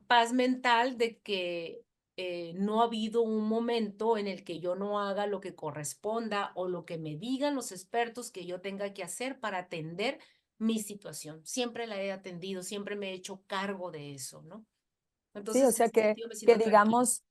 paz mental de que no ha habido un momento en el que yo no haga lo que corresponda o lo que me digan los expertos que yo tenga que hacer para atender mi situación. Siempre la he atendido, siempre me he hecho cargo de eso, ¿no? sí, o Entonces, en sea ese sentido me que siento tranquila. digamos,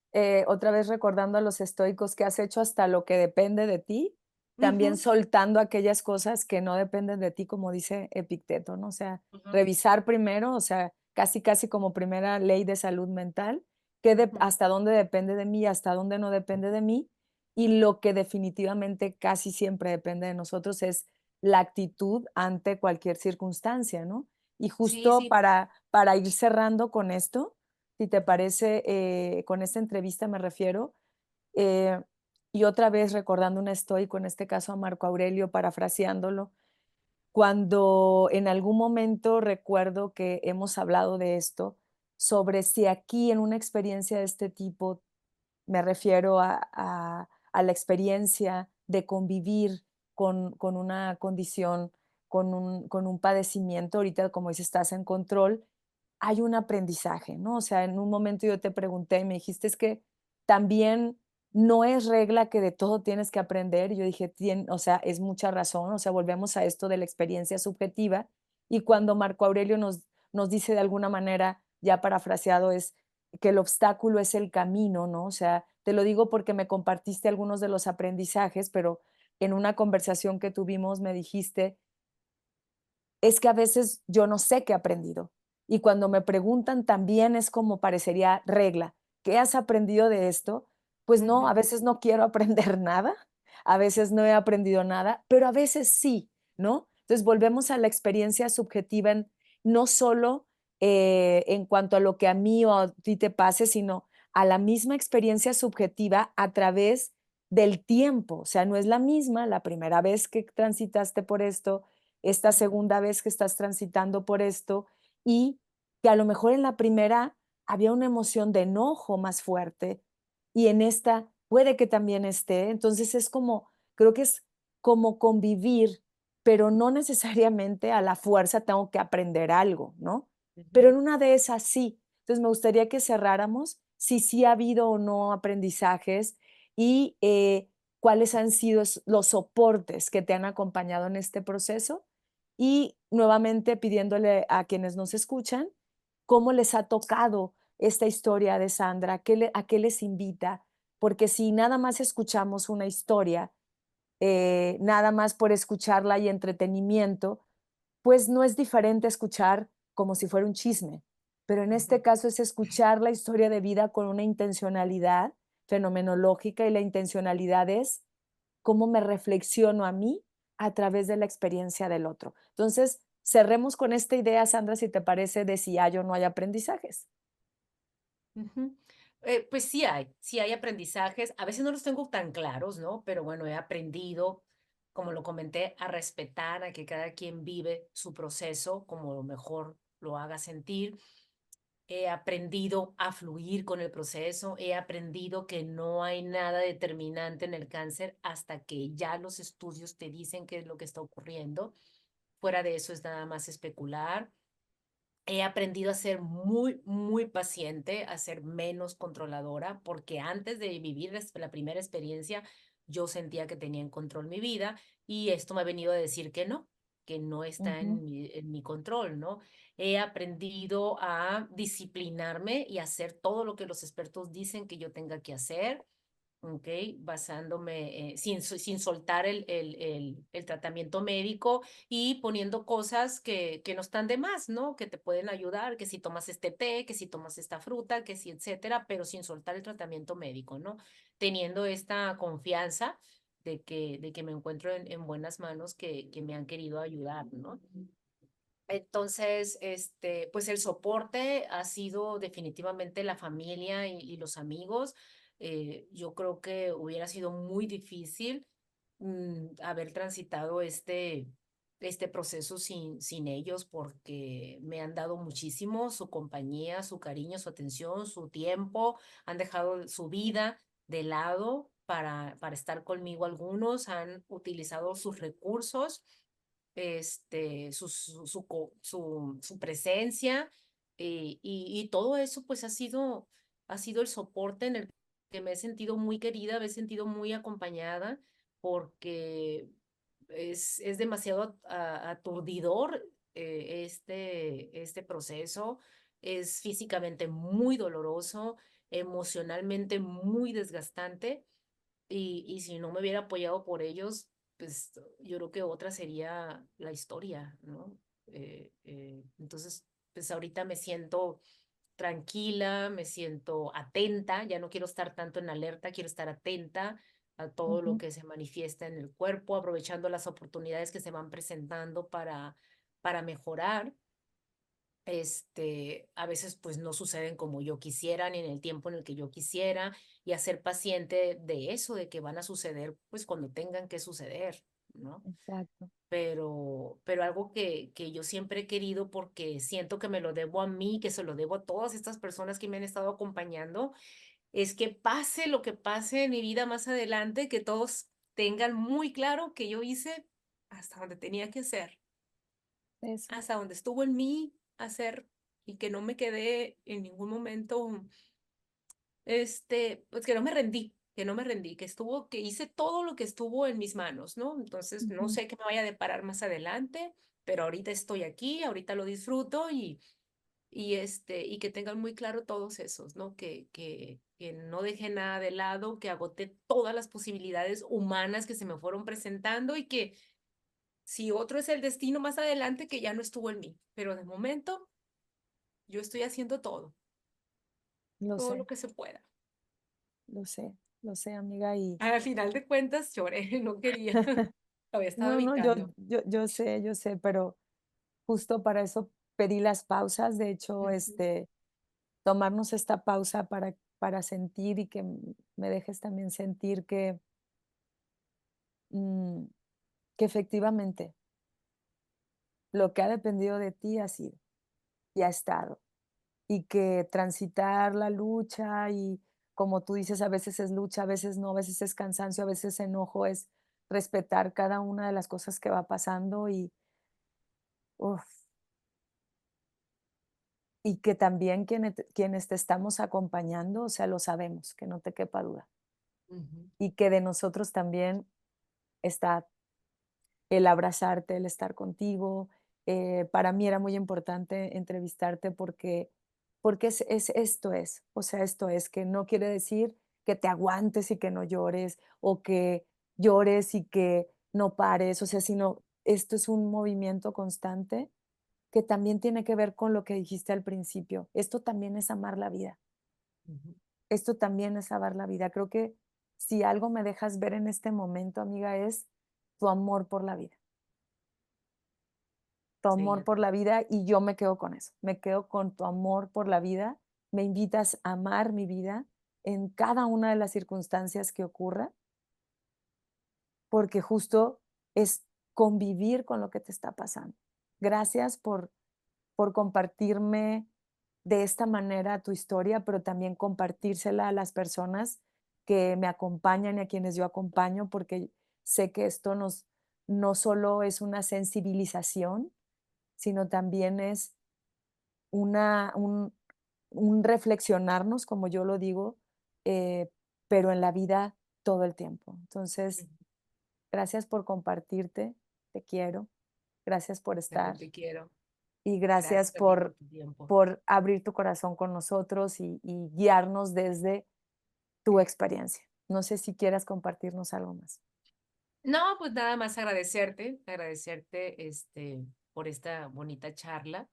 otra vez recordando a los estoicos, que has hecho hasta lo que depende de ti, también Ujú, soltando aquellas cosas que no dependen de ti, como dice Epicteto, ¿no? O sea, ujú, revisar primero, o sea, casi, casi como primera ley de salud mental, qué ujú. hasta dónde depende de mí, hasta dónde no depende de mí, y lo que definitivamente casi siempre depende de nosotros es la actitud ante cualquier circunstancia, ¿no? Y Sí, justo sí. para ir cerrando con esto, si te parece, con esta entrevista me refiero, eh, y otra vez recordando un estoico, en este caso a Marco Aurelio, parafraseándolo, cuando en algún momento recuerdo que hemos hablado de esto, sobre si aquí en una experiencia de este tipo, me refiero a la experiencia de convivir con una condición, con un padecimiento, ahorita como dices, estás en control, hay un aprendizaje, ¿no? O sea, en un momento yo te pregunté y me dijiste: "Es que también no es regla que de todo tienes que aprender", y yo dije: o sea, es mucha razón", o sea, volvemos a esto de la experiencia subjetiva, y cuando Marco Aurelio nos dice de alguna manera, ya parafraseado, es que el obstáculo es el camino, ¿no? O sea, te lo digo porque me compartiste algunos de los aprendizajes, pero en una conversación que tuvimos me dijiste es que a veces yo no sé qué he aprendido. Y cuando me preguntan también es como parecería regla. ¿Qué has aprendido de esto? Pues no, Ujú, a veces no quiero aprender nada, a veces no he aprendido nada, pero a veces sí, ¿no? Entonces volvemos a la experiencia subjetiva no solo en cuanto a lo que a mí o a ti te pase, sino a la misma experiencia subjetiva a través del tiempo. O sea, no es la misma la primera vez que transitaste por esto, esta ujú, segunda vez que estás transitando por esto y que a lo mejor en la primera había una emoción de enojo más fuerte y en esta puede que también esté. Entonces es como, creo que es como convivir, pero no necesariamente a la fuerza tengo que aprender algo, ¿no? Pero ujú, en una de esas sí. Entonces me gustaría que cerráramos si sí ha habido o no aprendizajes y cuáles han sido los soportes que te han acompañado en este proceso y nuevamente pidiéndole a quienes nos escuchan, ¿cómo les ha tocado esta historia de Sandra? ¿A qué les invita? Porque si nada más escuchamos una historia, nada más por escucharla y entretenimiento, pues no es diferente escuchar como si fuera un chisme. Pero en ujú, este caso es escuchar la historia de vida con una intencionalidad fenomenológica y la intencionalidad es cómo me reflexiono a mí a través de la experiencia del otro. Entonces, cerremos con esta idea, Sandra, si te parece, de si hay o no hay aprendizajes. ujú. Pues sí hay aprendizajes. A veces no los tengo tan claros, ¿no? Pero bueno, he aprendido, como lo comenté, a respetar, a que cada quien vive su proceso como lo mejor lo haga sentir. he aprendido a fluir con el proceso, he aprendido que no hay nada determinante en el cáncer hasta que ya los estudios te dicen qué es lo que está ocurriendo. Fuera de eso es nada más especular. He aprendido a ser muy, muy paciente, a ser menos controladora, porque antes de vivir la primera experiencia, yo sentía que tenía en control mi vida y esto me ha venido a decir que no está Ujú. en mi control, ¿no? He aprendido a disciplinarme y hacer todo lo que los expertos dicen que yo tenga que hacer. ¿Ok? Basándome, sin soltar el tratamiento médico y poniendo cosas que no están de más, ¿no? Que te pueden ayudar, que si tomas este té, que si tomas esta fruta, que si, etcétera, pero sin soltar el tratamiento médico, ¿no? Teniendo esta confianza de que me encuentro en buenas manos que me han querido ayudar, ¿no? Entonces, pues el soporte ha sido definitivamente la familia y los amigos. Yo creo que hubiera sido muy difícil haber transitado este proceso sin ellos porque me han dado muchísimo su compañía, su cariño, su atención, su tiempo, han dejado su vida de lado para estar conmigo algunos, han utilizado sus recursos su presencia y todo eso pues ha sido el soporte en el que me he sentido muy querida, me he sentido muy acompañada porque es demasiado aturdidor este proceso, es físicamente muy doloroso, emocionalmente muy desgastante y si no me hubiera apoyado por ellos, pues yo creo que otra sería la historia, ¿no? Entonces, pues ahorita me siento tranquila, me siento atenta, ya no quiero estar tanto en alerta, quiero estar atenta a todo lo Ujú. que se manifiesta en el cuerpo, aprovechando las oportunidades que se van presentando para mejorar. A veces pues no suceden como yo quisiera ni en el tiempo en el que yo quisiera y a ser paciente de eso, de que van a suceder pues cuando tengan que suceder, ¿no? Exacto. Pero algo que yo siempre he querido porque siento que me lo debo a mí, que se lo debo a todas estas personas que me han estado acompañando, es que pase lo que pase en mi vida más adelante, que todos tengan muy claro que yo hice hasta donde tenía que hacer, Eso. hasta donde estuvo en mí hacer y que no me quedé en ningún momento, pues que no me rendí, que no me rendí, que hice todo lo que estuvo en mis manos, ¿no? Entonces, no Ujú. sé qué me vaya a deparar más adelante, pero ahorita estoy aquí, ahorita lo disfruto y que tengan muy claro todos esos, ¿no? Que no deje nada de lado, que agote todas las posibilidades humanas que se me fueron presentando y que si otro es el destino más adelante, que ya no estuvo en mí. Pero de momento, yo estoy haciendo Lo todo sé, lo que se pueda. lo sé, lo sé, amiga. Y Al final de cuentas, lloré, no quería, lo había estado no, no, yo, evitando. yo sé, pero justo para eso pedí las pausas. De hecho, Ujú, tomarnos esta pausa para sentir y que me dejes también sentir mm, que efectivamente lo que ha dependido de ti ha sido y ha estado. Y que transitar la lucha y, como tú dices, a veces es lucha, a veces no, a veces es cansancio, a veces enojo, es respetar cada una de las cosas que va pasando y, uf, y que también quienes te estamos acompañando, o sea, lo sabemos, que no te quepa duda. ujú. Y que de nosotros también está el abrazarte, el estar contigo. Para mí era muy importante entrevistarte porque o sea, esto es, que no quiere decir que te aguantes y que no llores, o que llores y que no pares, o sea, sino esto es un movimiento constante que también tiene que ver con lo que dijiste al principio. Esto también es amar la vida, Ujú. esto también es amar la vida. Creo que si algo me dejas ver en este momento, amiga, es tu amor por la vida, tu Sí, amor por la vida, y yo me quedo con eso, me quedo con tu amor por la vida, me invitas a amar mi vida en cada una de las circunstancias que ocurra, porque justo es convivir con lo que te está pasando. Gracias por compartirme de esta manera tu historia, pero también compartírsela a las personas que me acompañan y a quienes yo acompaño, porque sé que esto no solo es una sensibilización, sino también es una un reflexionarnos, como yo lo digo, eh, pero en la vida todo el tiempo. Entonces, Ujú. gracias por compartirte, te quiero, gracias por También estar te quiero. y gracias Gracias a ti por tu tiempo. por abrir tu corazón con nosotros y guiarnos desde tu experiencia. No sé si quieras compartirnos algo más. No, pues nada más agradecerte, por esta bonita charla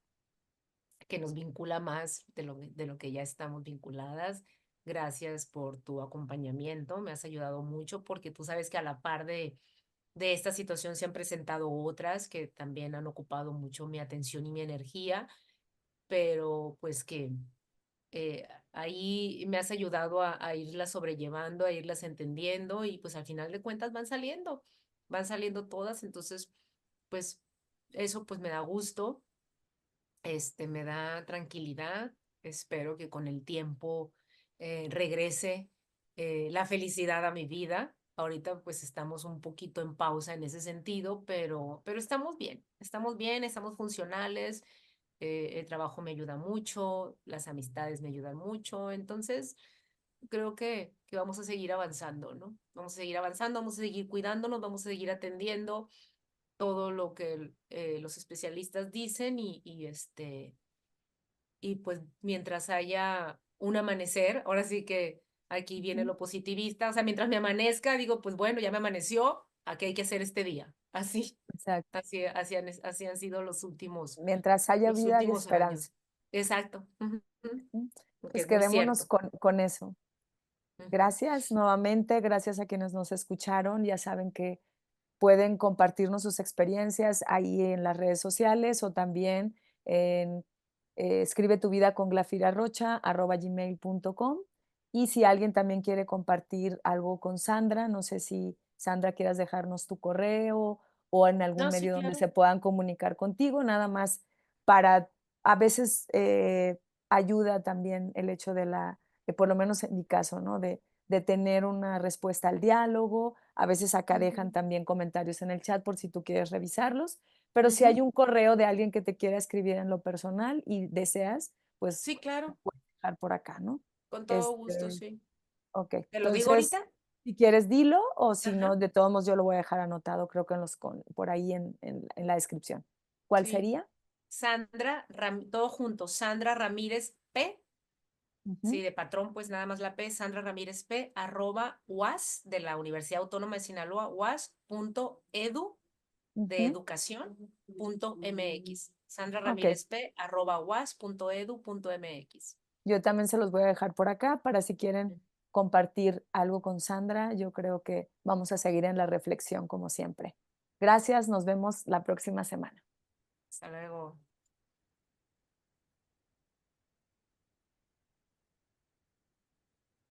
que nos vincula más de lo que ya estamos vinculadas. Gracias por tu acompañamiento, me has ayudado mucho porque tú sabes que a la par de esta situación se han presentado otras que también han ocupado mucho mi atención y mi energía, pero pues que ahí me has ayudado a irlas sobrellevando, a irlas entendiendo y pues al final de cuentas van saliendo todas, entonces pues eso pues me da gusto, me da tranquilidad, espero que con el tiempo regrese la felicidad a mi vida. Ahorita pues estamos un poquito en pausa en ese sentido, pero estamos bien, estamos funcionales, el trabajo me ayuda mucho, las amistades me ayudan mucho, entonces creo que vamos a seguir avanzando, ¿no? Vamos a seguir avanzando, vamos a seguir cuidándonos, vamos a seguir atendiendo todo lo que los especialistas dicen y pues mientras haya un amanecer, ahora sí que aquí viene Ujú. lo positivista, o sea, mientras me amanezca, digo, pues bueno, ya me amaneció, ¿a qué hay que hacer este día? Así, Exacto. así han sido Mientras haya los vida, hay últimos esperanza. años. Exacto, ujú, Ujú. porque Pues es muy quedémonos cierto. con eso. Ujú. Gracias nuevamente, gracias a quienes nos escucharon. Ya saben que pueden compartirnos sus experiencias ahí en las redes sociales o también en escribe tu vida con glafirarrocha@gmail.com. Y si alguien también quiere compartir algo con Sandra, no sé si Sandra quieras dejarnos tu correo o en algún No, sí, medio donde claro. se puedan comunicar contigo, nada más para a veces ayuda también el hecho de por lo menos en mi caso, ¿no? De tener una respuesta al diálogo. A veces acá dejan Ujú, también comentarios en el chat por si tú quieres revisarlos, pero si hay ujú. un correo de alguien que te quiera escribir en lo personal y deseas, pues Sí, lo claro, puedes dejar por acá, ¿no? con todo gusto, Este, sí. okey. ¿Te lo digo Entonces, ahorita? si quieres, dilo, o si Ajá, no, de todos modos, yo lo voy a dejar anotado, creo que en los por ahí en la descripción. ¿Cuál sí. sería? Todo junto, Sandra Ramírez P. Sí, Ujú, de patrón, pues nada más la P, Sandra Ramírez P, @UAS de la Universidad Autónoma de Sinaloa, uas.edu de ujú. educación.mx. Sandra Okey. Ramírez P, @uas.edu.mx. Yo también se los voy a dejar por acá para si quieren compartir algo con Sandra. Yo creo que vamos a seguir en la reflexión como siempre. Gracias, nos vemos la próxima semana. Hasta luego.